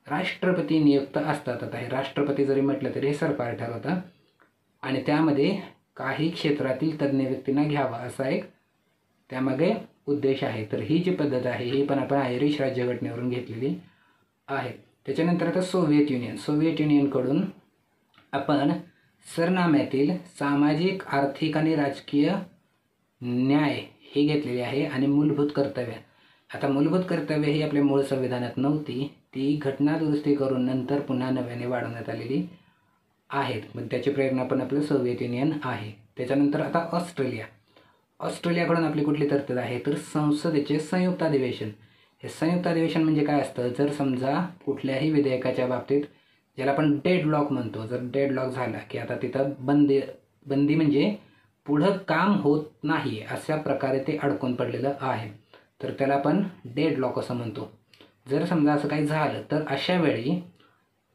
A: राष्ट्रपती नियुक्त असतात. आता हे राष्ट्रपती जरी म्हटलं तरी हे सरकार ठरवतं आणि त्यामध्ये काही क्षेत्रातील तज्ज्ञ व्यक्तींना घ्यावा असा एक त्यामागे उद्देश आहे. तर ही जी पद्धत आहे ही पण आपण आयरिश राज्यघटनेवरून घेतलेली आहे. त्याच्यानंतर आता सोव्हिएत युनियनकडून आपण सरनाम्यातील सामाजिक, आर्थिक आणि राजकीय न्याय ही घेतलेली आहे. आणि मूलभूत कर्तव्य. आता मूलभूत कर्तव्य ही आपल्या मूळ संविधानात नव्हती, ती घटनादुरुस्ती करून नंतर पुन्हा नव्याने वाढवण्यात आलेली आहेत. पण त्याची प्रेरणा पण आपलं सोव्हिएत युनियन आहे. त्याच्यानंतर आता ऑस्ट्रेलियाकडून आपली कुठली तरतूद आहे तर संसदेचे संयुक्त अधिवेशन. हे संयुक्त अधिवेशन म्हणजे काय असतं, जर समजा कुठल्याही विधेयकाच्या बाबतीत ज्याला आपण डेडलॉक म्हणतो. जर डेडलॉक झाला की आता तिथं बंदी म्हणजे पुढं काम होत नाही अशा प्रकारे ते अडकून पडलेलं आहे, तर त्याला आपण डेडलॉक असं म्हणतो. जर समजा असं काही झालं तर अशा वेळी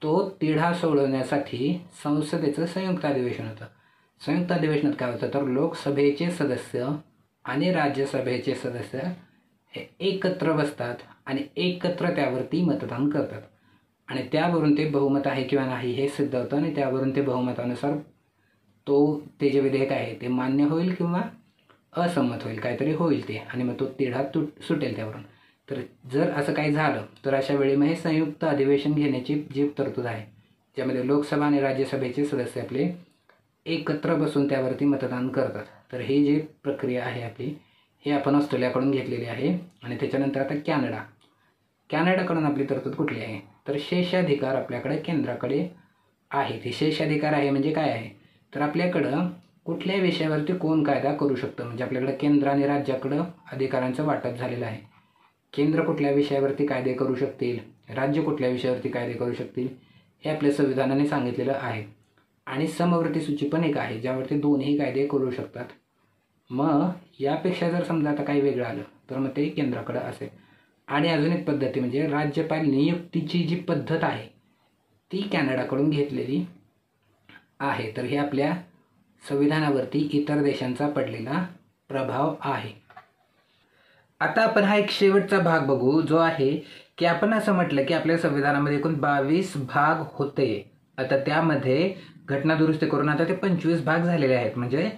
A: तो तिढा सोडवण्यासाठी संसदेचं संयुक्त अधिवेशन होतं. संयुक्त अधिवेशनात काय होतं तर लोकसभेचे सदस्य आणि राज्यसभेचे सदस्य हे एकत्र बसतात आणि एकत्र त्यावरती मतदान करतात आणि त्यावरून ते बहुमत आहे किंवा नाही हे सिद्ध होतं आणि त्यावरून ते बहुमतानुसार ते जे विधेयक आहे ते मान्य होईल किंवा असंमत होईल, काहीतरी होईल ते, आणि मग तो तिढा सुटेल त्यावरून. तर जर असं काही झालं तर अशा वेळी मग हे संयुक्त अधिवेशन घेण्याची जी तरतूद आहे, ज्यामध्ये लोकसभा आणि राज्यसभेचे सदस्य आपले एकत्र बसून त्यावरती मतदान करतात. तर ही जी प्रक्रिया आहे आपली, हे आपण ऑस्ट्रेलियाकडून घेतलेली आहे. आणि त्याच्यानंतर आता कॅनडाकडून आपली तरतूद कुठली आहे तर शेषाधिकार आपल्याकडे केंद्राकडे आहे. ते शेषाधिकार आहे म्हणजे काय आहे तर आपल्याकडं कुठल्या विषयावरती कोण कायदा करू शकतं, म्हणजे आपल्याकडे केंद्र आणि राज्याकडं अधिकारांचं वाटप झालेलं आहे. केंद्र कुठल्या विषयावरती कायदे करू शकतील, राज्य कुठल्या विषयावरती कायदे करू शकतील हे आपल्या संविधानाने सांगितलेलं आहे. आणि समवर्ती सूची पण एक आहे ज्यावरती दोन्ही कायदे करू शकतात. मग यापेक्षा जर समजा आता काही वेगळं आलं तर मग ते केंद्राकडं असेल. आणि अजून एक पद्धती म्हणजे राज्यपाल नियुक्तीची जी पद्धत आहे ती कॅनडाकडून घेतलेली आहे. तर हे आपल्या संविधानावरती इतर देशांचा पडलेला प्रभाव आहे. आता आपण हा एक शेवटचा भाग बघू, जो आहे की आपण असं म्हटलं की आपल्या संविधानामध्ये एकूण 22 भाग होते. आता त्यामध्ये घटना दुरुस्ती करून आता ते 25 भाग झालेले आहेत, म्हणजे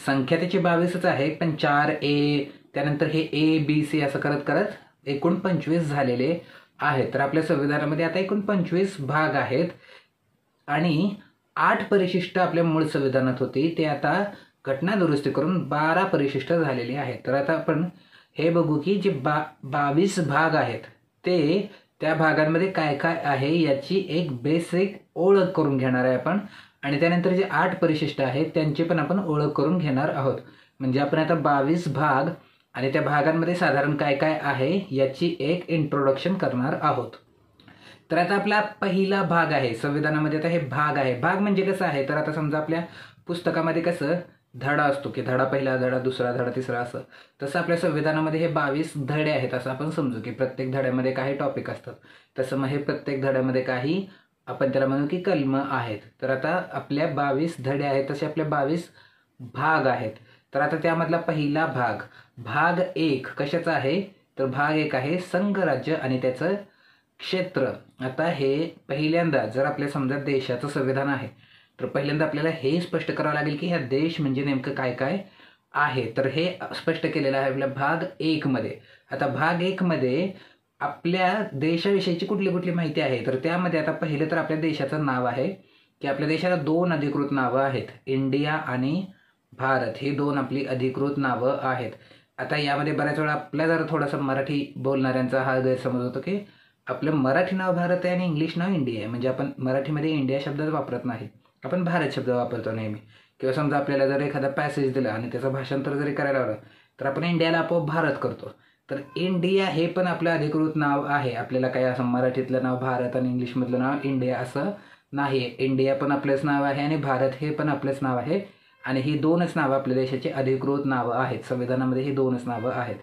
A: संख्या त्याची 22च आहे, पण 4A त्यानंतर हे ABC असं करत करत एकूण 25 झालेले आहेत. तर आपल्या संविधानामध्ये आता एकूण 25 भाग आहेत आणि 8 परिशिष्ट आपल्या मूळ संविधानात होती, ते आता घटना दुरुस्ती करून 12 परिशिष्ट झालेली आहेत. तर आता आपण हे बघू की जे 22 भाग आहेत ते त्या भागांमध्ये काय काय आहे याची एक बेसिक ओळख करून घेणार आहे आपण. आणि त्यानंतर जे 8 परिशिष्ट आहेत त्यांची पण आपण ओळख करून घेणार आहोत. म्हणजे आपण आता 22 भाग आणि त्या भागांमध्ये साधारण काय काय आहे याची एक इंट्रोडक्शन करणार आहोत. तर आता आपला पहिला भाग आहे संविधानामध्ये. आता हे भाग आहे, भाग म्हणजे कसं आहे तर आता समजा आपल्या पुस्तकामध्ये कसं धडा असतो की धडा पहिला, धडा दुसरा, धडा तिसरा, असं तसं आपल्या संविधानामध्ये हे 22 धडे आहेत असं आपण समजू की प्रत्येक धड्यामध्ये काही टॉपिक असतात. तसं मग हे प्रत्येक धड्यामध्ये काही आपण त्याला म्हणू की कलम आहेत. तर आता आपल्या 22 धडे आहेत तसे आपले 22 भाग आहेत. तर आता त्यामधला पहिला भाग 1 कशाचा आहे तर भाग 1 आहे संघराज्य आणि त्याचं क्षेत्र. आता हे पहिल्यांदा जर आपल्या समजा देशाचं संविधान आहे तर पहिल्यांदा आपल्याला हे स्पष्ट करावं लागेल की ह्या देश म्हणजे नेमकं काय काय आहे. तर हे स्पष्ट केलेलं आहे आपल्या भाग 1 मध्ये. आता भाग 1 मध्ये आपल्या देशाविषयीची कुठली कुठली माहिती आहे तर त्यामध्ये आता पहिलं तर आपल्या देशाचं नाव आहे की आपल्या देशाला 2 अधिकृत नावं आहेत, इंडिया आणि भारत, ही 2 आपली अधिकृत नावं आहेत. आता यामध्ये बऱ्याच वेळा आपल्या जरा थोडासा मराठी बोलणाऱ्यांचा हा गैरसमज होतो की आपलं मराठी नाव भारत आहे आणि इंग्लिश नाव इंडिया आहे, म्हणजे आपण मराठीमध्ये इंडिया शब्द वापरत नाही, आपण भारत शब्द वापरतो नेहमी. किंवा समजा आपल्याला जर एखादा पॅसेज दिला आणि त्याचं भाषांतर जरी करायला लावलं तर आपण इंडियाला आपोआप भारत करतो. तर इंडिया हे पण आपलं अधिकृत नाव आहे. आपल्याला काही असं मराठीतलं नाव भारत आणि इंग्लिशमधलं नाव इंडिया असं नाही. इंडिया पण आपलंच नाव आहे आणि भारत हे पण आपलंच नाव आहे. आणि ही 2च नावं आपल्या देशाची अधिकृत नावं आहेत. संविधानामध्ये ही 2च नावं आहेत.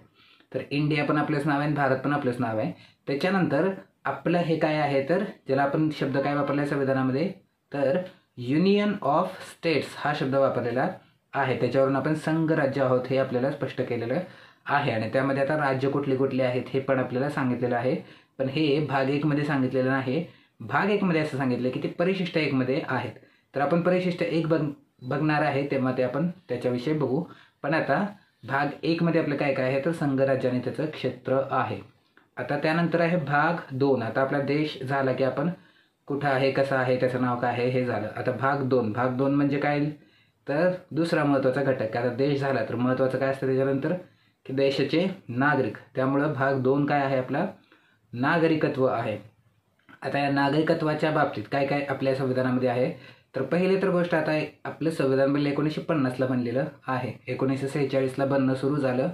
A: तर इंडिया पण आपलंच नाव आहे आणि भारत पण आपलंच नाव आहे. त्याच्यानंतर आपलं हे काय आहे तर ज्याला आपण शब्द काय वापरला आहे संविधानामध्ये तर युनियन ऑफ स्टेट्स हा शब्द वापरलेला आहे. त्याच्यावरून आपण संघराज्य आहोत हे आपल्याला स्पष्ट केलेलं आहे. आणि त्यामध्ये आता राज्य कुठली कुठली आहेत हे पण आपल्याला सांगितलेलं आहे. पण हे भाग 1 मध्ये सांगितलेलं नाही. भाग 1 मध्ये असं सांगितलं की ते परिशिष्ट 1 मध्ये आहेत. तर आपण परिशिष्ट 1 बघणार आहे तेव्हा ते आपण त्याच्याविषयी बघू. पण आता भाग 1 मध्ये आपलं काय काय आहे तर संघराज्य आणि त्याचं क्षेत्र आहे. आता त्यानंतर आहे भाग 2. आता आपला देश झाला की आपण कुठं आहे, कसं आहे, त्याचं नाव काय आहे हे झालं. आता भाग 2 म्हणजे काय तर दुसरा महत्त्वाचा घटक. आता देश झाला तर महत्त्वाचं काय असतं त्याच्यानंतर की देशाचे नागरिक. त्यामुळं भाग 2 काय आहे आपला नागरिकत्व आहे. आता या नागरिकत्वाच्या बाबतीत काय काय आपल्या संविधानामध्ये आहे तर पहिली तर गोष्ट आता आपलं संविधान बनलं 1950ला बनलेलं आहे. 1946ला बनणं सुरू झालं,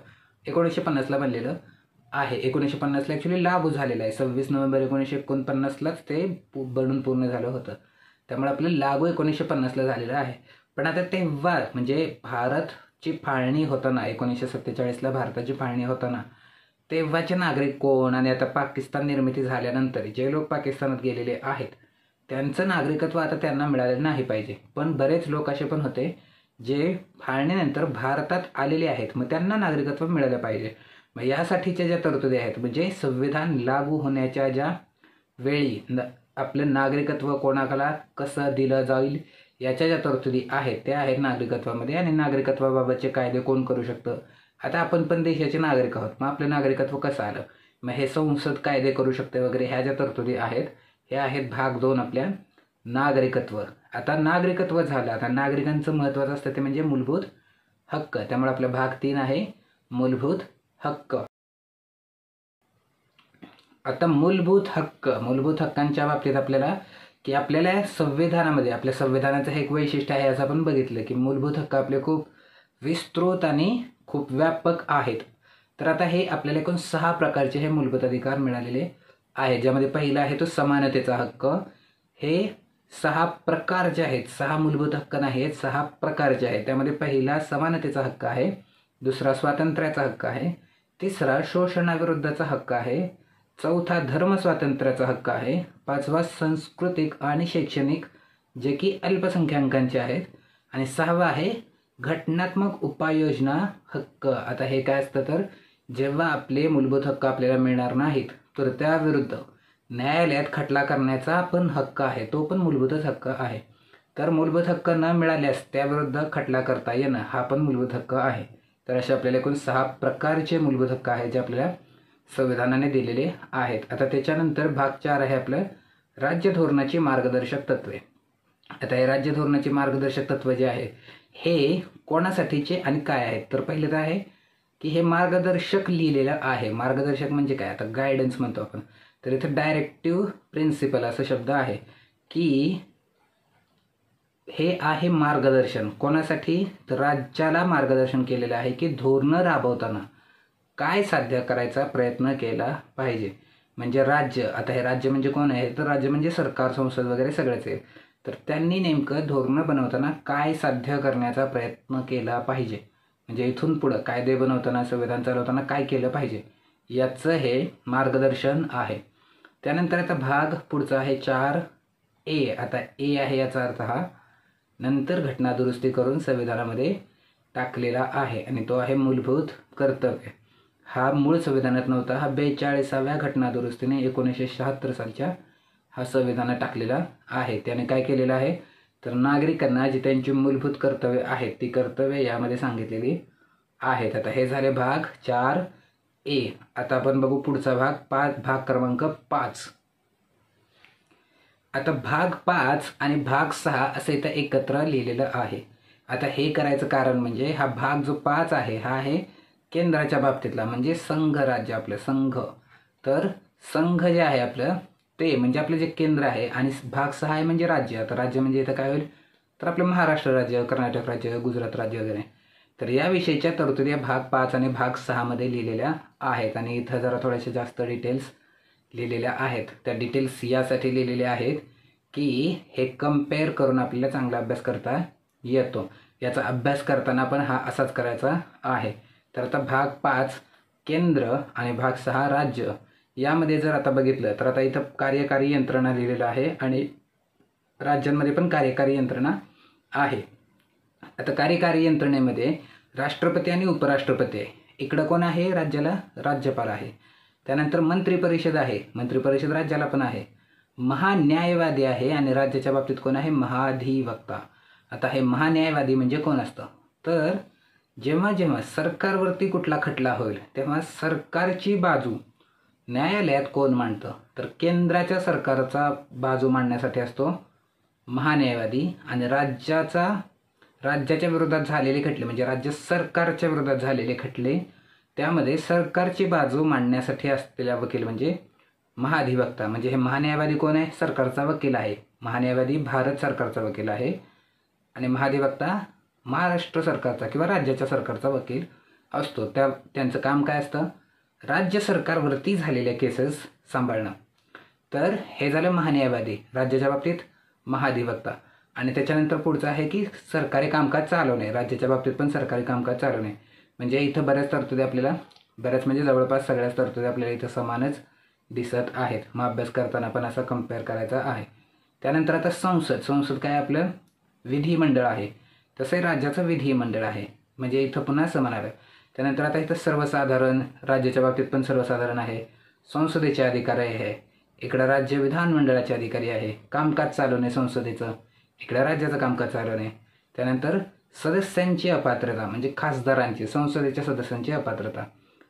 A: 1950ला बनलेलं आहे 1950ला ॲक्च्युली लागू झालेलं आहे. 26 नोव्हेंबर 1949लाच ते बनून पूर्ण झालं होतं. त्यामुळे आपलं लागू 1950ला झालेलं आहे. पण आता तेव्हा म्हणजे भारतची फाळणी होताना 1947ला भारताची फाळणी होताना तेव्हाचे नागरिक कोण आणि आता पाकिस्तान निर्मिती झाल्यानंतर जे लोक पाकिस्तानात गेलेले आहेत त्यांचं नागरिकत्व आता त्यांना मिळालेलं नाही पाहिजे. पण बरेच लोक असे पण होते जे फाळणीनंतर भारतात आलेले आहेत, मग त्यांना नागरिकत्व मिळालं पाहिजे. मग यासाठीच्या ज्या तरतुदी आहेत म्हणजे संविधान लागू होण्याच्या ज्या वेळी आपलं नागरिकत्व कोणाला कसं दिलं जाईल याच्या ज्या तरतुदी आहेत त्या आहेत नागरिकत्वामध्ये. आणि नागरिकत्वाबाबतचे कायदे कोण करू शकतं. आता आपण पण देशाचे नागरिक आहोत, मग आपलं नागरिकत्व कसं आलं, मग हे संसद कायदे करू शकते वगैरे ह्या ज्या तरतुदी आहेत हे आहेत भाग 2 आपल्या नागरिकत्व. आता नागरिकत्व झालं, आता नागरिकांचं महत्त्वाचं असतं ते म्हणजे मूलभूत हक्क. त्यामुळे आपला भाग 3 आहे मूलभूत हक्क. आता मूलभूत हक्कांच्या बाबतीत आपल्याला की आपल्याला संविधानामध्ये आपल्या संविधानाचं हे एक वैशिष्ट्य आहे असं आपण बघितलं की मूलभूत हक्क आपले खूप विस्तृत आणि खूप व्यापक आहेत. तर आता हे आपल्याला एकूण 6 प्रकारचे हे मूलभूत अधिकार मिळालेले आहेत. ज्यामध्ये पहिला आहे तो समानतेचा हक्क. हे 6 प्रकारचे आहेत, 6 मूलभूत हक्क नाही आहेत, 6 प्रकारचे आहेत. त्यामध्ये पहिला समानतेचा हक्क आहे, दुसरा स्वातंत्र्याचा हक्क आहे, तिसरा शोषणाविरुद्धचा हक्क आहे, चौथा धर्म स्वातंत्र्याचा हक्क आहे, पाचवा सांस्कृतिक आणि शैक्षणिक जे की अल्पसंख्याकांचे आहेत, आणि 6वा आहे घटनात्मक उपाययोजना हक्क. आता हे काय असतं तर जेव्हा आपले मूलभूत हक्क आपल्याला मिळणार नाहीत तर त्याविरुद्ध न्यायालयात खटला करण्याचा पण हक्क आहे, तो पण मूलभूतच हक्क आहे. तर मूलभूत हक्क न मिळाल्यास त्याविरुद्ध खटला करता येणं हा पण मूलभूत हक्क आहे. तर असे आपल्याला एकूण 6 प्रकारचे मूलभूत हक्क आहेत जे आपल्याला संविधानाने दिलेले आहेत. आता त्याच्यानंतर भाग 4 आहे आपलं राज्य धोरणाची मार्गदर्शक तत्वे. आता हे राज्य धोरणाची मार्गदर्शक तत्व जे आहे हे कोणासाठीचे आणि काय आहेत. तर पहिले तर आहे की हे मार्गदर्शक लिहिलेलं आहे. मार्गदर्शक म्हणजे काय, आता गायडन्स म्हणतो आपण, तर इथं डायरेक्टिव्ह प्रिन्सिपल असा शब्द आहे की हे आहे मार्गदर्शन कोणासाठी, तर राज्याला मार्गदर्शन केलेलं आहे की धोरणं राबवताना काय साध्य करायचा प्रयत्न केला पाहिजे. म्हणजे राज्य, आता हे राज्य म्हणजे कोण आहे, तर राज्य म्हणजे सरकार, संसद वगैरे सगळंच आहे. तर त्यांनी नेमकं धोरणं बनवताना काय साध्य करण्याचा प्रयत्न केला पाहिजे, म्हणजे इथून पुढं कायदे बनवताना संविधान चालवताना काय केलं पाहिजे याचं हे मार्गदर्शन आहे. त्यानंतर आता भाग पुढचा आहे 4A. आता ए आहे याचा अर्थ हा नंतर घटना दुरुस्ती करून संविधानामध्ये टाकलेला आहे आणि तो आहे मूलभूत कर्तव्य. हा मूळ संविधानात नव्हता, हा 42व्या घटना दुरुस्तीने 1976 सालच्या हा संविधानात टाकलेला आहे. त्याने काय केलेलं आहे तर नागरिकांना जी त्यांची मूलभूत कर्तव्य आहेत ती कर्तव्य यामध्ये सांगितलेली आहेत. आता हे झाले भाग 4A. आता आपण बघू पुढचा भाग क्रमांक 5. आता भाग 5 आणि भाग 6 असं इथं एकत्र लिहिलेलं आहे. आता हे करायचं कारण म्हणजे हा भाग जो 5 आहे हा आहे केंद्राच्या बाबतीतला, म्हणजे संघ राज्य, आपलं संघ. तर संघ जे आहे आपलं ते म्हणजे आपलं जे केंद्र आहे, आणि भाग 6 आहे म्हणजे राज्य. आता राज्य म्हणजे इथं काय होईल तर आपलं महाराष्ट्र राज्य, कर्नाटक राज्य, गुजरात राज्य वगैरे. तर याविषयीच्या तरतुदी भाग 5 आणि भाग 6 मध्ये लिहिलेल्या आहेत. आणि इथं जरा थोड्याशा जास्त डिटेल्स लिहिलेल्या आहेत. त्या डिटेल्स यासाठी लिहिलेल्या आहेत की हे कम्पेअर करून आपल्याला चांगला अभ्यास करता येतो. याचा अभ्यास करताना पण हा असाच करायचा आहे. तर आता भाग 5 केंद्र आणि भाग 6 राज्य यामध्ये जर आता बघितलं तर आता इथं कार्यकारी यंत्रणा लिहिलेलं आहे आणि राज्यांमध्ये पण कार्यकारी यंत्रणा आहे. आता कार्यकारी यंत्रणेमध्ये राष्ट्रपती आणि उपराष्ट्रपती आहे. इकडं कोण आहे राज्याला, राज्यपाल आहे. त्यानंतर मंत्रिपरिषद आहे, मंत्रिपरिषद राज्याला पण आहे. महान्यायवादी आहे आणि राज्याच्या बाबतीत कोण आहे, महाधिवक्ता. आता हे महान्यायवादी म्हणजे कोण असतं तर जेव्हा जेव्हा सरकारवरती कुठला खटला होईल तेव्हा सरकारची बाजू न्यायालयात कोण मांडतं तर केंद्राच्या सरकारचा बाजू मांडण्यासाठी असतो महान्यायवादी. आणि राज्याच्या विरोधात झालेले खटले म्हणजे राज्य सरकारच्या विरोधात झालेले खटले त्यामध्ये सरकारची बाजू मांडण्यासाठी असलेला वकील म्हणजे महाधिवक्ता. म्हणजे हे महान्यायवादी कोण आहे, सरकारचा वकील आहे. महान्यायवादी भारत सरकारचा वकील आहे आणि महाधिवक्ता महाराष्ट्र सरकारचा किंवा राज्याच्या सरकारचा वकील असतो. त्यांचं काम काय असतं, राज्य सरकारवरती झालेल्या केसेस सांभाळणं. तर हे झालं महान्यायवादी, राज्याच्या बाबतीत महाधिवक्ता. आणि त्याच्यानंतर पुढचं आहे की सरकारी कामकाज चालवणे, राज्याच्या बाबतीत पण सरकारी कामकाज चालवणे. म्हणजे इथं बऱ्याच तरतुदी आपल्याला, बऱ्याच म्हणजे जवळपास सगळ्याच तरतुदी आपल्याला इथं समानच दिसत आहेत. मग अभ्यास करताना पण असं कम्पेअर करायचा आहे. त्यानंतर आता संसद काय आपलं विधिमंडळ आहे, तसं राज्याचं विधिमंडळ आहे, म्हणजे इथं पुन्हा समान आहे. त्यानंतर आता इथं सर्वसाधारण, राज्याच्या बाबतीत पण सर्वसाधारण आहे, संसदेचे अधिकारी आहे, इकडं राज्य विधानमंडळाचे अधिकारी आहे, कामकाज चालवणे संसदेचं, इकडं राज्याचं कामकाज चालवणे. त्यानंतर सदस्यांची अपात्रता, म्हणजे खासदारांची, संसदेच्या सदस्यांची अपात्रता,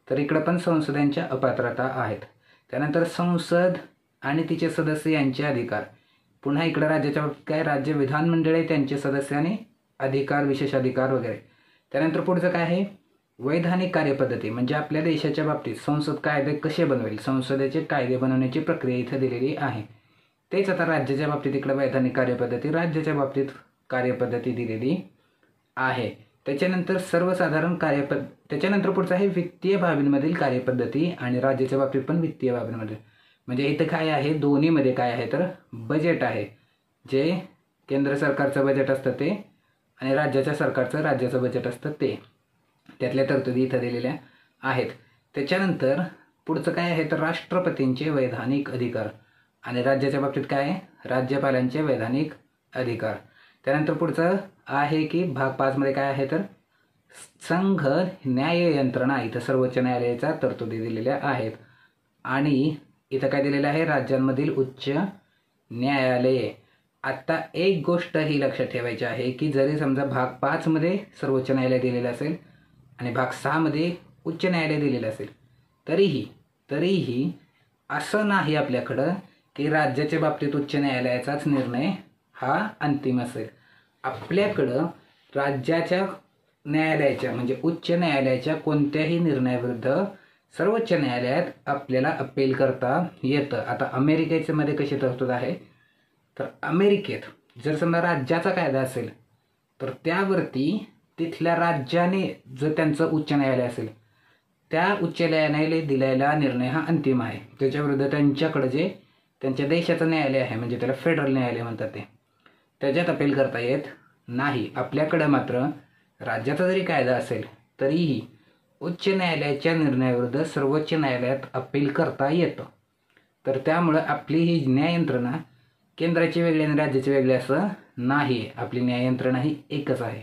A: तर इकडं पण संसदांच्या अपात्रता आहेत. त्यानंतर संसद आणि तिचे सदस्य यांचे अधिकार, पुन्हा इकडं राज्याच्या बाबतीत काय, राज्य विधानमंडळे त्यांचे सदस्य आणि अधिकार, विशेष अधिकार वगैरे. त्यानंतर पुढचं काय आहे, वैधानिक कार्यपद्धती, म्हणजे आपल्या देशाच्या बाबतीत संसद कायदे कसे बनवेल, संसदेचे कायदे बनवण्याची प्रक्रिया इथं दिलेली आहे. तेच आता राज्याच्या बाबतीत इकडं वैधानिक कार्यपद्धती, राज्याच्या बाबतीत कार्यपद्धती दिलेली आहे. त्याच्यानंतर सर्वसाधारण त्याच्यानंतर पुढचं आहे वित्तीय बाबींमधील कार्यपद्धती, आणि राज्याच्या बाबतीत पण वित्तीय बाबींमध्ये. म्हणजे इथं काय आहे, दोन्हीमध्ये काय आहे तर बजेट आहे, जे केंद्र सरकारचं बजेट असतं ते, आणि राज्याचं बजेट असतं ते, त्यातल्या तरतुदी इथं दिलेल्या आहेत. त्याच्यानंतर पुढचं काय आहे तर राष्ट्रपतींचे वैधानिक अधिकार, आणि राज्याच्या बाबतीत काय आहे, राज्यपालांचे वैधानिक अधिकार. त्यानंतर पुढचं आहे की भाग 5 मध्ये काय आहे तर संघ न्याय यंत्रणा, इथं सर्वोच्च न्यायालयाच्या तरतुदी दिलेल्या आहेत. आणि इथं काय दिलेलं आहे, राज्यांमधील उच्च न्यायालये. आता एक गोष्ट ही लक्षात ठेवायची आहे की जरी समजा भाग 5 मध्ये सर्वोच्च न्यायालय दिलेलं असेल आणि भाग 6 मध्ये उच्च न्यायालय दिलेलं असेल, तरीही असं नाही आपल्याकडं की राज्याच्या बाबतीत उच्च न्यायालयाचाच निर्णय हा अंतिम असेल. आपल्याकडं राज्याच्या न्यायालयाच्या, म्हणजे उच्च न्यायालयाच्या कोणत्याही निर्णयाविरुद्ध सर्वोच्च न्यायालयात आपल्याला अपील करता येतं. आता अमेरिकेच्या मध्ये कशी तरतूद आहे तर अमेरिकेत जर समजा राज्याचा कायदा असेल तर त्यावरती तिथल्या राज्याने जर त्यांचं उच्च न्यायालय असेल, त्या उच्च न्यायालयाने दिलेला निर्णय हा अंतिम आहे. त्याच्याविरुद्ध त्यांच्याकडे जे त्यांच्या देशाचं न्यायालय आहे, म्हणजे त्याला फेडरल न्यायालय म्हणतात, ते त्याच्यात अपील करता येत नाही. आपल्याकडं मात्र राज्याचा जरी कायदा असेल तरीही उच्च न्यायालयाच्या निर्णयाविरुद्ध सर्वोच्च न्यायालयात अपील करता येतं. तर त्यामुळं आपली ही न्याय यंत्रणा केंद्राची वेगळी आणि राज्याची वेगळी असं नाही, आपली न्याय यंत्रणा ही एकच आहे.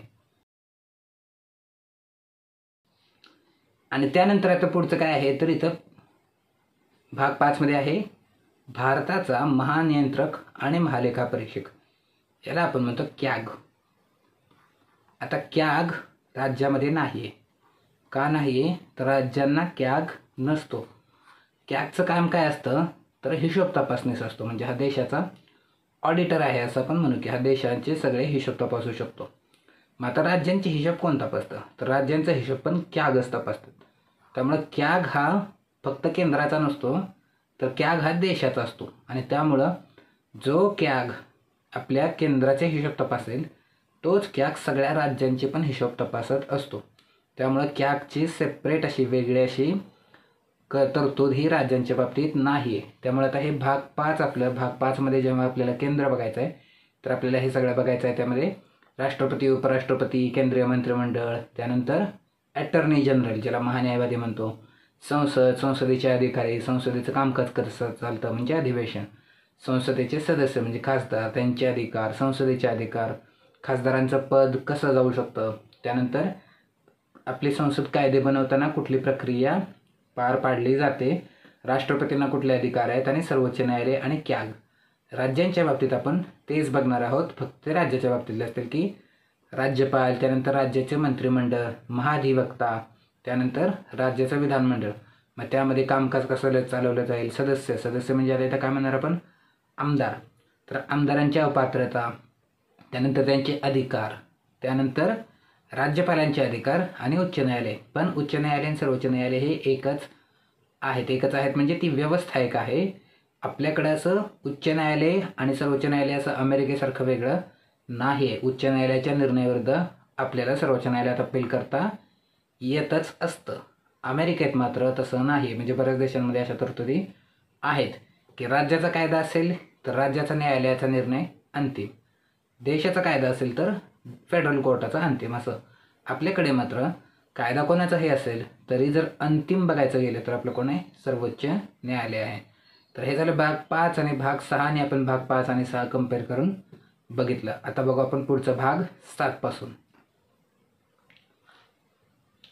A: आणि त्यानंतर आता पुढचं काय आहे तर इथं भाग 5 मध्ये आहे भारताचा महानियंत्रक आणि महालेखापरीक्षक, याला आपण म्हणतो कॅग. आता कॅग राज्यामध्ये नाही आहे. का नाही आहे तर राज्यांना कॅग नसतो. कॅगचं काम काय असतं तर हिशोब तपासणीस असतो, म्हणजे हा देशाचा ऑडिटर आहे असं आपण म्हणू की हा देशांचे सगळे हिशोब तपासू शकतो. मग आता राज्यांचे हिशोब कोण तपासतं तर राज्यांचा हिशोब पण कॅगच तपासतात. त्यामुळं कॅग हा फक्त केंद्राचा नसतो तर कॅग हा देशाचा असतो, आणि त्यामुळं जो कॅग आपल्या केंद्राचे हिशोब तपासेल तोच कॅग सगळ्या राज्यांचे पण हिशोब तपासत असतो. त्यामुळं कॅगची सेपरेट अशी वेगळी अशी तरतूद ही राज्यांच्या बाबतीत नाही आहे. त्यामुळे आता हे भाग 5 आपलं, भाग 5 मध्ये जेव्हा आपल्याला केंद्र बघायचं आहे तर आपल्याला हे सगळं बघायचं आहे. त्यामध्ये राष्ट्रपती, उपराष्ट्रपती, केंद्रीय मंत्रिमंडळ, त्यानंतर अटर्नी जनरल ज्याला महान्यायवादी म्हणतो, संसदेचे अधिकारी, संसदेचं कामकाज कसं चालतं म्हणजे अधिवेशन, संसदेचे सदस्य म्हणजे खासदार त्यांचे अधिकार, संसदेचे अधिकार, खासदारांचं पद कसं जाऊ शकतं, त्यानंतर आपली संसद कायदे बनवताना कुठली प्रक्रिया पार पाडली जाते, राष्ट्रपतींना कुठले अधिकार आहेत, आणि सर्वोच्च न्यायालय आणि कॅग. राज्यांच्या बाबतीत आपण तेच बघणार आहोत, फक्त राज्याच्या बाबतीत असतील की राज्यपाल, त्यानंतर राज्याचे मंत्रिमंडळ, महाधिवक्ता, त्यानंतर राज्याचं विधानमंडळ, मग त्यामध्ये कामकाज कसं चालवलं जाईल, सदस्य म्हणजे आता इथं काय म्हणणार आपण आमदार, तर आमदारांची अपात्रता, त्यानंतर त्यांचे अधिकार, त्यानंतर राज्यपालांचे अधिकार आणि उच्च न्यायालय. पण उच्च न्यायालय आणि सर्वोच्च न्यायालय हे एकच आहेत म्हणजे ती व्यवस्था एक आहे. आपल्याकडं असं उच्च न्यायालय आणि सर्वोच्च न्यायालय असं अमेरिकेसारखं वेगळं नाही आहे. उच्च न्यायालयाच्या निर्णयाविरुद्ध आपल्याला सर्वोच्च न्यायालयात अपील करता येतच असतं. अमेरिकेत मात्र तसं नाही. म्हणजे बऱ्याच देशांमध्ये अशा तरतुदी आहेत की राज्याचा कायदा असेल तर राज्याचा न्यायालयाचा निर्णय अंतिम, देशाचा कायदा असेल तर फेडरल कोर्टाचा अंतिम. असं आपल्याकडे मात्र कायदा कोणाचाही असेल तरी जर अंतिम बघायचं गेलं तर आपलं कोण आहे, सर्वोच्च न्यायालय आहे. तर हे झालं भाग 5 आणि भाग 6 आणि आपण भाग 5 आणि 6 कम्पेअर करून बघितलं. आता बघू आपण पुढचा भाग 7 पासून.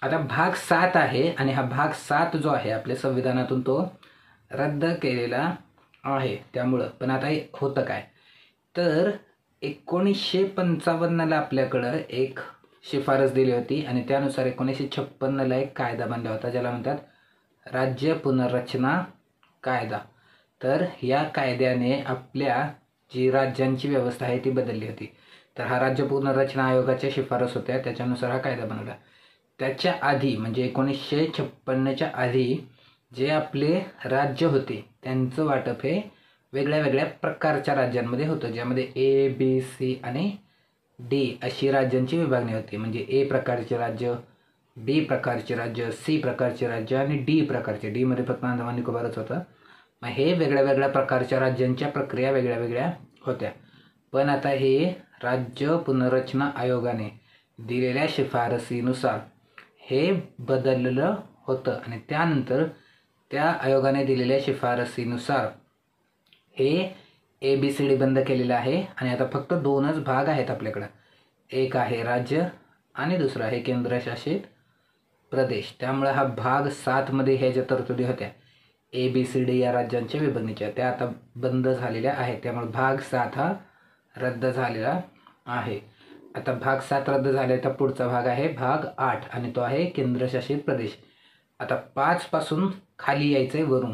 A: आता भाग 7 आहे आणि हा भाग 7 जो आहे आपल्या संविधानातून तो रद्द केलेला आहे. त्यामुळं पण आता होतं काय तर 1955ला आपल्याकडं एक शिफारस दिली होती आणि त्यानुसार 1956ला एक कायदा बनला होता ज्याला म्हणतात राज्य पुनर्रचना कायदा. तर या कायद्याने आपल्या जी राज्यांची व्यवस्था आहे ती बदलली होती. तर हा राज्य पुनर्रचना आयोगाच्या शिफारस होत्या, त्याच्यानुसार हा कायदा बनवला. त्याच्या आधी म्हणजे 1956च्या आधी जे आपले राज्य होते त्यांचं वाटप हे वेगळ्या वेगळ्या प्रकारच्या राज्यांमध्ये होतं, ज्यामध्ये A, B, C आणि D अशी राज्यांची विभागणी होती. म्हणजे A प्रकारचे राज्य, B प्रकारचे राज्य, C प्रकारचे राज्य आणि D प्रकारचे. D मध्ये फक्त अंदमान निकोबारच होतं. मग हे वेगळ्या वेगळ्या प्रकारच्या राज्यांच्या प्रक्रिया वेगळ्या वेगळ्या होत्या. पण आता हे राज्य पुनर्रचना आयोगाने दिलेल्या शिफारसीनुसार हे बदललं होतं आणि त्यानंतर त्या आयोगाने दिलेल्या शिफारसीनुसार हे ABCD बंद केलेलं आहे आणि आता फक्त 2च भाग आहेत आपल्याकडं. एक आहे राज्य आणि दुसरा आहे केंद्रशासित प्रदेश. त्यामुळे हा भाग 7मध्ये ह्या ज्या तरतुदी होत्या ABCD या राज्यांच्या विभागणीच्या त्या आता बंद झालेल्या आहेत. त्यामुळे भाग 7 हा रद्द झालेला आहे. आता भाग 7 रद्द झाले तर पुढचा भाग आहे भाग 8 आणि तो आहे केंद्रशासित प्रदेश. आता 5 पासून खाली यायचंय वरून.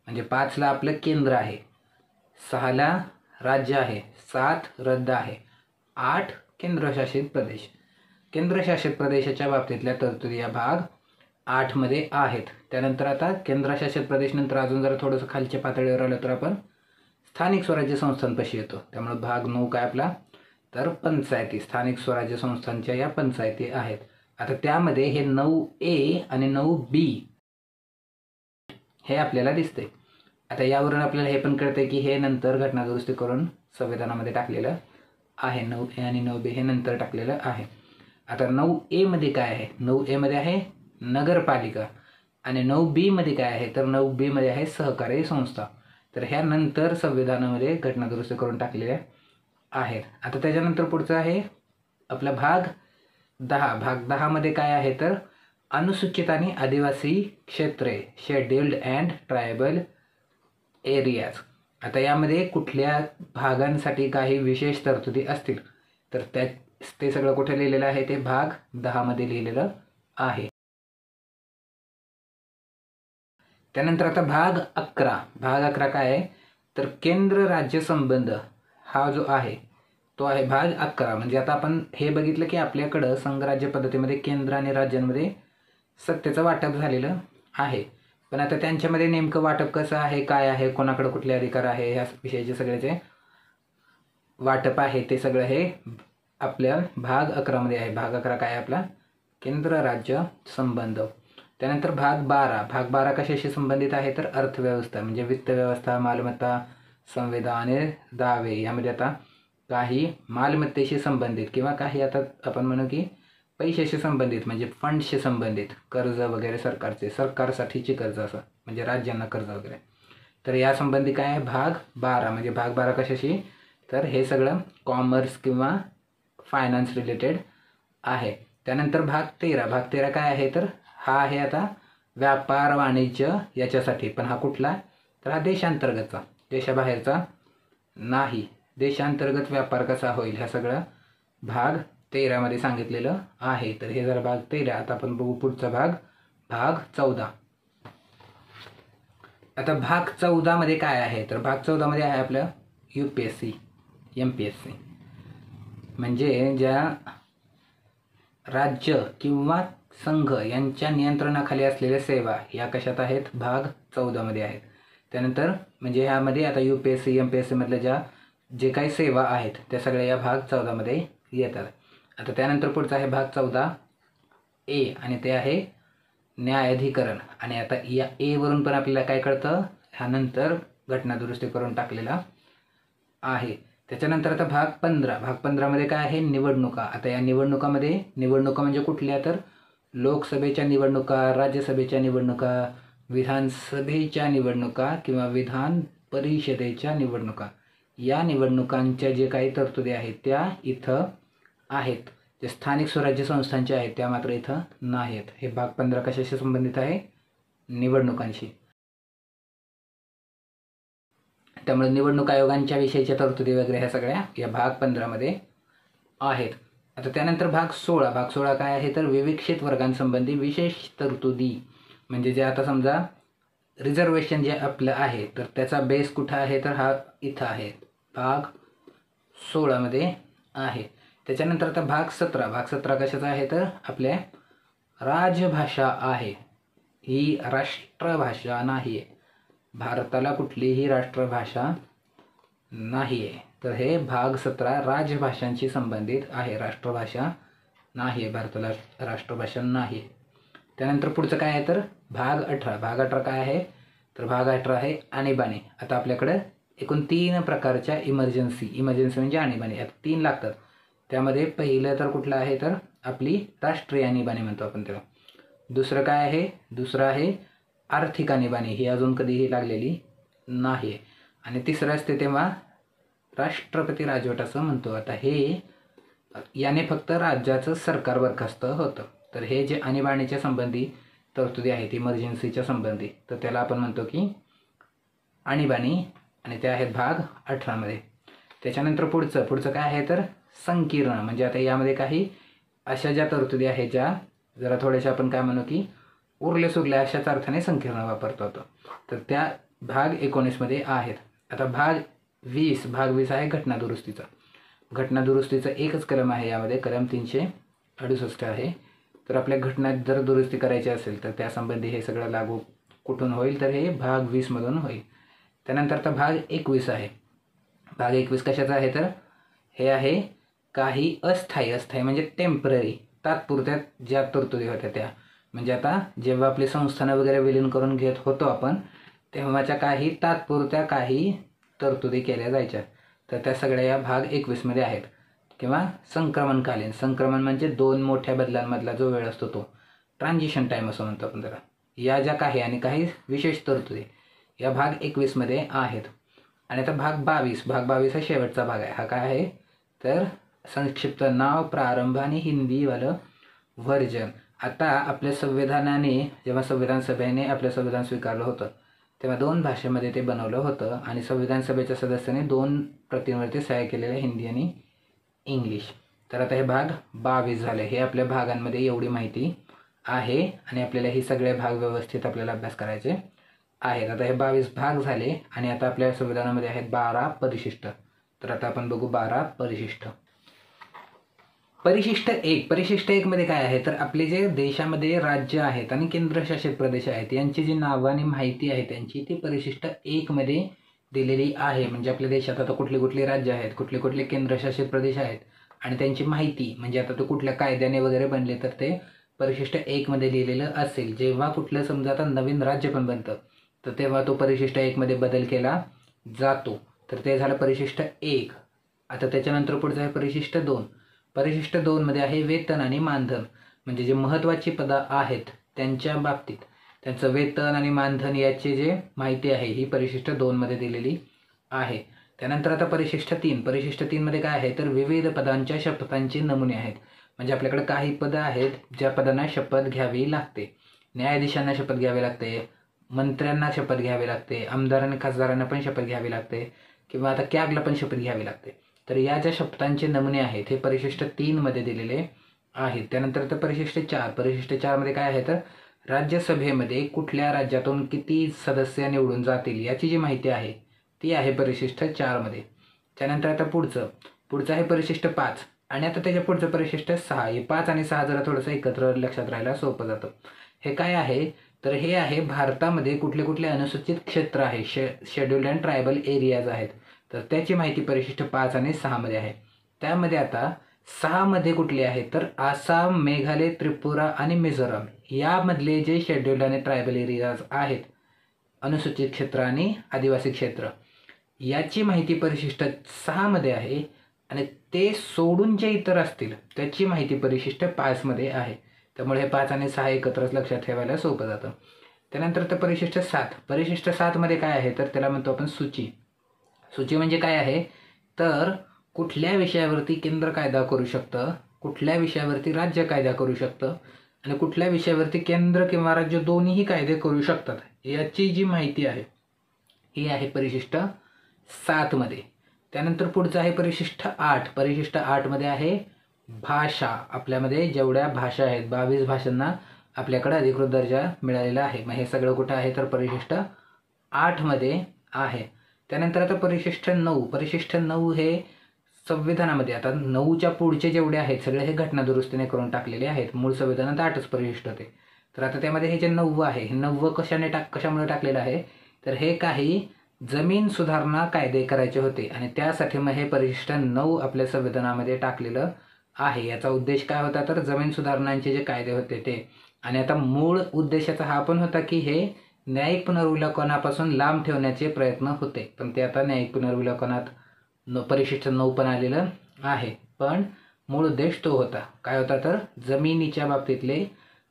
A: म्हणजे 5ला आपलं केंद्र आहे, 6ला राज्य आहे, 7 रद्द आहे, 8 केंद्रशासित प्रदेश. केंद्रशासित प्रदेशाच्या बाबतीतल्या तरतुदी या भाग 8मध्ये आहेत. त्यानंतर आता केंद्रशासित प्रदेश नंतर अजून जरा थोडंसं खालच्या पातळीवर आलं तर आपण स्थानिक स्वराज्य संस्थांपाशी येतो. त्यामुळे भाग 9 काय आपला तर पंचायती, स्थानिक स्वराज्य संस्थांच्या या पंचायती आहेत. आता त्यामध्ये हे 9A आणि 9B हे आपल्याला दिसते. आता यावरून आपल्याला हे पण कळतंय की हे नंतर घटनादुरुस्ती करून संविधानामध्ये टाकलेलं आहे. 9A आणि 9B हे नंतर टाकलेलं आहे. आता 9A मध्ये काय आहे, 9A मध्ये आहे नगरपालिका आणि 9B मध्ये काय आहे तर 9B मध्ये आहे सहकारी संस्था. तर ह्या नंतर संविधानामध्ये घटनादुरुस्ती करून टाकलेल्या आहेत. आता त्याच्यानंतर पुढचं आहे आपला भाग 10. भाग 10 मध्ये काय आहे तर अनुसूचित आणि आदिवासी क्षेत्रे, शेड्युल्ड अँड ट्रायबल एरियाज. आता यामध्ये कुठल्या भागांसाठी काही विशेष तरतुदी असतील तर ते सगळं कुठे लिहिलेलं आहे ते भाग 10 मध्ये लिहिलेलं आहे. त्यानंतर आता भाग 11. भाग 11 काय आहे तर केंद्र राज्य संबंध हा जो आहे तो आहे भाग 11. म्हणजे आता आपण हे बघितलं की आपल्याकडं संघराज्य पद्धतीमध्ये केंद्र आणि राज्यांमध्ये सत्तेचं वाटप झालेलं आहे. पण आता त्यांच्यामध्ये नेमकं वाटप कसं आहे, काय आहे, कोणाकडे कुठले अधिकार आहे, ह्या विषयाचे सगळ्याचे वाटप आहे ते सगळं हे आपल्या भाग 11 मध्ये आहे. भाग 11 काय आहे आपला केंद्र राज्य संबंध. त्यानंतर भाग 12. भाग 12 कशाशी संबंधित आहे तर अर्थव्यवस्था, म्हणजे वित्त व्यवस्था, मालमत्ता, संविदा आणि दावे. यामध्ये आता काही मालमत्तेशी संबंधित किंवा काही आता आपण म्हणू की पैशाशी संबंधित म्हणजे फंड्सशी संबंधित कर्ज वगैरे सरकारचे, सरकारसाठीची कर्ज असं म्हणजे राज्यांना कर्ज वगैरे. तर या संबंधी काय आहे भाग 12. म्हणजे भाग 12 कशाशी तर हे सगळं कॉमर्स किंवा फायनान्स रिलेटेड आहे. त्यानंतर भाग 13. भाग 13 काय आहे तर हा आहे आता व्यापार वाणिज्य याच्यासाठी. पण हा कुठला तर हा देशांतर्गतचा, देशाबाहेरचा नाही. देशांतर्गत व्यापार कसा होईल ह्या सगळं भाग 13 मध्ये सांगितलेलं आहे. तर हे जरा भाग 13. आता आपण बघू पुढचा भाग, भाग 14. आता भाग 14 मध्ये काय आहे तर भाग 14 मध्ये आहे आपलं UPSC MPSC. म्हणजे ज्या राज्य किंवा संघ यांच्या नियंत्रणाखाली असलेल्या सेवा या कशात आहेत भाग 14 मध्ये आहेत. त्यानंतर म्हणजे ह्यामध्ये आता UPSC MPSC मधल्या ज्या जे काही सेवा आहेत त्या सगळ्या या भाग 14 मध्ये येतात. आता त्यानंतर पुढचा आहे भाग 14A आणि ते आहे न्यायाधिकरण. आणि आता या ए वरून पण आपल्याला काय कळतं, ह्यानंतर घटना दुरुस्ती करून टाकलेला आहे. त्याच्यानंतर आता भाग 15. भाग 15 मध्ये काय आहे, निवडणुका. आता या निवडणुकामध्ये निवडणुका म्हणजे कुठल्या, तर लोकसभेच्या निवडणुका, राज्यसभेच्या निवडणुका, विधानसभेच्या निवडणुका किंवा विधान परिषदेच्या निवडणुका. या निवडणुकांच्या जे काही तरतुदी आहेत त्या इथं आहेत. जे स्थानिक स्वराज्य संस्थांच्या आहेत त्या मात्र इथं नाहीत. हे भाग 15 कशाशी संबंधित आहे, निवडणुकांशी. त्यामुळे निवडणूक आयोगांच्या विषयीच्या तरतुदी वगैरे ह्या सगळ्या या भाग 15 मध्ये आहेत. आता त्यानंतर भाग 16. भाग 16 काय आहे, तर विवक्षित वर्गांसंबंधी विशेष तरतुदी. म्हणजे जे आता समजा रिझर्वेशन जे आपलं आहे तर त्याचा बेस कुठं आहे, तर हा इथं आहे, भाग 16 मध्ये आहे. त्याच्यानंतर आता भाग 17. भाग 17 कशाचा आहे, तर आपल्या राजभाषा आहे. ही राष्ट्रभाषा नाही आहे. भारताला कुठलीही राष्ट्रभाषा नाही आहे. तर हे भाग 17 राजभाषांशी संबंधित आहे. राष्ट्रभाषा नाही आहे, भारताला राष्ट्रभाषा नाही. त्यानंतर पुढचं काय आहे, तर भाग 18. भाग 18 काय आहे, तर भाग 18 आहे आणीबाणी. आता आपल्याकडे एकूण 3 प्रकारच्या इमर्जन्सी म्हणजे आणीबाणी, आता 3 लागतात. त्यामध्ये पहिलं तर कुठलं आहे, तर आपली राष्ट्रीय आणीबाणी म्हणतो आपण त्याला. दुसरं काय आहे, दुसरं आहे आर्थिक आणीबाणी, ही अजून कधीही लागलेली नाही आहे. आणि तिसरं असते तेव्हा राष्ट्रपती राजवट असं म्हणतो. आता हे याने फक्त राज्याचं सरकार बरखास्त होतं. तर हे जे आणीबाणीच्या संबंधी तरतुदी आहेत इमर्जन्सीच्या संबंधी, तर त्याला आपण म्हणतो की आणीबाणी, आणि ते आहेत भाग 18 मध्ये. त्याच्यानंतर पुढचं काय आहे, तर संकीर्ण. म्हणजे आता यामध्ये काही अशा ज्या तरतुदी आहेत ज्या जरा थोड्याशा आपण काय म्हणू की उरले सुरले अशाच अर्थाने संकीर्ण वापरतो होतो, तर त्या भाग 19 मध्ये आहेत. आता भाग 20 आहे घटना दुरुस्तीचा. घटना दुरुस्तीचा एकच कलम आहे यामध्ये, कलम 368 आहे. तर आपल्या घटना जर दुरुस्ती करायची असेल तर त्यासंबंधी हे सगळं लागू कुठून होईल, तर हे भाग 20 मधून होईल. त्यानंतर आता भाग 21 आहे. भाग 21 कशाचा आहे, तर हे आहे काही अस्थायी म्हणजे टेम्पररी, तात्पुरत्या ज्या तरतुदी होत्या त्या. म्हणजे आता जेव्हा आपली संस्थानं वगैरे विलीन करून घेत होतो आपण, तेव्हाच्या काही तात्पुरत्या काही तरतुदी केल्या जायच्या, तर त्या सगळ्या या भाग 21 मध्ये आहेत. किंवा संक्रमणकालीन, संक्रमण म्हणजे 2 मोठ्या बदलांमधला जो वेळ असतो तो ट्रान्झिशन टाईम असं म्हणतो आपण त्याला. या ज्या काही आणि काही विशेष तरतुदी या भाग 21 मध्ये आहेत. आणि आता भाग 22 हा शेवटचा भाग आहे. हा काय आहे, तर संक्षिप्त नाव, प्रारंभ आणि हिंदीवालं व्हर्जन. आता आपल्या संविधानाने, जेव्हा संविधान सभेने आपलं संविधान स्वीकारलं होतं तेव्हा 2 भाषेमध्ये ते बनवलं होतं. आणि संविधान सभेच्या सदस्यांनी 2 प्रतींवरती सह्या केलेल्या, हिंदी आणि इंग्लिश. तर आता हे भाग 22 झाले. हे आपल्या भागांमध्ये एवढी माहिती आहे आणि आपल्याला हे सगळे भाग व्यवस्थित आपल्याला अभ्यास करायचे आहेत. आता हे 22 भाग झाले. आणि आता आपल्या संविधानामध्ये आहेत 12 परिशिष्ट. तर आता आपण बघू 12 परिशिष्ट. परिशिष्ट 1 मध्ये काय आहे, तर आपले जे देशामध्ये राज्य आहेत आणि केंद्रशासित प्रदेश आहेत यांची जी नावं आणि माहिती आहे त्यांची ती परिशिष्ट 1 मध्ये दिलेली आहे. म्हणजे आपल्या देशात आता कुठली कुठली राज्य आहेत, कुठले कुठले केंद्रशासित प्रदेश आहेत आणि त्यांची माहिती, म्हणजे आता तो कुठल्या कायद्याने वगैरे बनले तर ते परिशिष्ट 1 मध्ये लिहिलेलं असेल. जेव्हा कुठलं समजा आता नवीन राज्य पण बनतं तर तेव्हा तो परिशिष्ट 1 मध्ये बदल केला जातो. तर ते झालं परिशिष्ट 1. आता त्याच्यानंतर पुढचं आहे परिशिष्ट 2. परिशिष्ट 2 मध्ये आहे वेतन आणि मानधन. म्हणजे जे महत्त्वाची पदं आहेत त्यांच्या बाबतीत त्यांचं वेतन आणि मानधन याची जे माहिती आहे ही परिशिष्ट 2 मध्ये दिलेली आहे. त्यानंतर आता परिशिष्ट 3. परिशिष्ट 3 मध्ये काय आहे, तर विविध पदांच्या शपथांचे नमुने आहेत. म्हणजे आपल्याकडे काही पदं आहेत ज्या पदांना शपथ घ्यावी लागते. न्यायाधीशांना शपथ घ्यावी लागते, मंत्र्यांना शपथ घ्यावी लागते, आमदार आणि खासदारांना पण शपथ घ्यावी लागते, किंवा आता कॅगला पण शपथ घ्यावी लागते. तर या ज्या शपथांचे नमुने आहेत हे परिशिष्ट 3 मध्ये दिलेले आहेत. त्यानंतर तर परिशिष्ट 4. परिशिष्ट 4 मध्ये काय आहे, तर राज्यसभेमध्ये कुठल्या राज्यातून किती सदस्य निवडून जातील याची जी माहिती आहे ती आहे परिशिष्ट 4 मध्ये. त्यानंतर आता पुढचं आहे परिशिष्ट 5. आणि आता त्याच्या पुढचं परिशिष्ट 6. हे 5 आणि 6 जरा थोडंसं एकत्र लक्षात राहायला सोपं जातं. हे काय आहे, तर हे आहे भारतामध्ये कुठले कुठले अनुसूचित क्षेत्र आहे, शेड्यूल्ड अँड ट्रायबल एरियाज आहेत, तर त्याची माहिती परिशिष्ट 5 आणि 6 मध्ये आहे. त्यामध्ये आता 6 मध्ये कुठले आहेत तर आसाम, मेघालय, त्रिपुरा आणि मिझोराम यामधले जे शेड्यूल्ड आणि ट्रायबल एरियाज आहेत, अनुसूचित क्षेत्र आणि आदिवासी क्षेत्र, याची माहिती परिशिष्ट 6 मध्ये आहे आणि ते सोडून जे इतर असतील त्याची माहिती परिशिष्ट 5 मध्ये आहे. त्यामुळे हे 5 आणि 6 एकत्रच लक्षात ठेवायला सोपं जातं. त्यानंतर तर परिशिष्ट 7. परिशिष्ट 7 मध्ये काय आहे तर त्याला म्हणतो आपण सूची. सूची म्हणजे काय आहे तर कुठल्या विषयावरती केंद्र कायदा करू शकतं, कुठल्या विषयावरती राज्य कायदा करू शकतं आणि कुठल्या विषयावरती केंद्र किंवा राज्य दोन्हीही कायदे करू शकतात याची जी माहिती आहे ही आहे परिशिष्ट 7 मध्ये. त्यानंतर पुढचं आहे परिशिष्ट 8. परिशिष्ट 8 मध्ये आहे भाषा. आपल्यामध्ये जेवढ्या भाषा आहेत 22 भाषांना आपल्याकडे अधिकृत दर्जा मिळालेला आहे. मग हे सगळं कुठं आहे तर परिशिष्ट 8 मध्ये आहे. त्यानंतर आता परिशिष्ट 9. परिशिष्ट 9 हे संविधानामध्ये, आता 9च्या पुढचे जेवढे आहेत सगळे हे घटना दुरुस्तीने करून टाकलेले आहेत. मूळ संविधानात 8च परिशिष्ट होते. तर आता त्यामध्ये हे जे 9 आहे हे 9 कशामुळे टाकलेलं आहे तर हे काही जमीन सुधारणा कायदे करायचे होते आणि त्यासाठी मग हे परिशिष्ट 9 आपल्या संविधानामध्ये टाकलेलं आहे. याचा उद्देश काय होता तर जमीन सुधारणांचे जे कायदे होते ते. आणि आता मूळ उद्देशाचा हा पण होता की हे न्यायिक पुनर्विलोकनापासून लांब ठेवण्याचे प्रयत्न होते, पण ते आता न्यायिक पुनर्विलोकनात परिशिष्ट 9 पण आलेलं आहे. पण मूळ उद्देश तो होता. काय होता तर जमिनीच्या बाबतीतले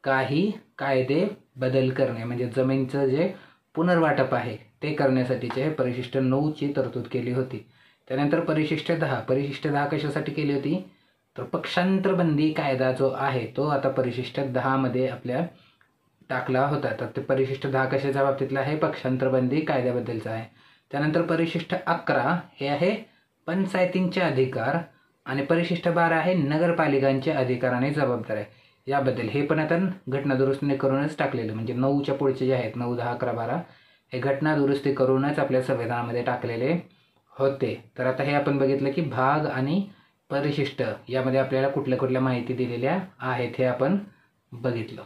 A: काही कायदे बदल करणे, म्हणजे जमिनीचं जे पुनर्वाटप आहे ते करण्यासाठीचे परिशिष्ट 9ची तरतूद केली होती. त्यानंतर परिशिष्ट 10. परिशिष्ट 10 कशासाठी केली होती तर पक्षांतरबंदी कायदा जो आहे तो आता परिशिष्ट 10 मध्ये आपल्या टाकला होता. तर ते परिशिष्ट 10 कशाच्या बाबतीतला आहे पक्षांतरबंदी कायद्याबद्दलचा आहे. त्यानंतर परिशिष्ट 11 हे आहे पंचायतींचे अधिकार आणि परिशिष्ट 12 आहे नगरपालिकांचे अधिकार आणि जबाबदाऱ्या याबद्दल. हे पण आता घटना दुरुस्तीने करूनच टाकलेलं, म्हणजे 9च्या पुढचे जे आहेत 9, 10, 11, 12 हे घटना दुरुस्ती करूनच आपल्या संविधानामध्ये टाकलेले होते. तर आता हे आपण बघितलं की भाग आणि परिशिष्ट यामध्ये आपल्याला कुठल्या कुठल्या माहिती दिलेल्या आहेत हे आपण बघितलं.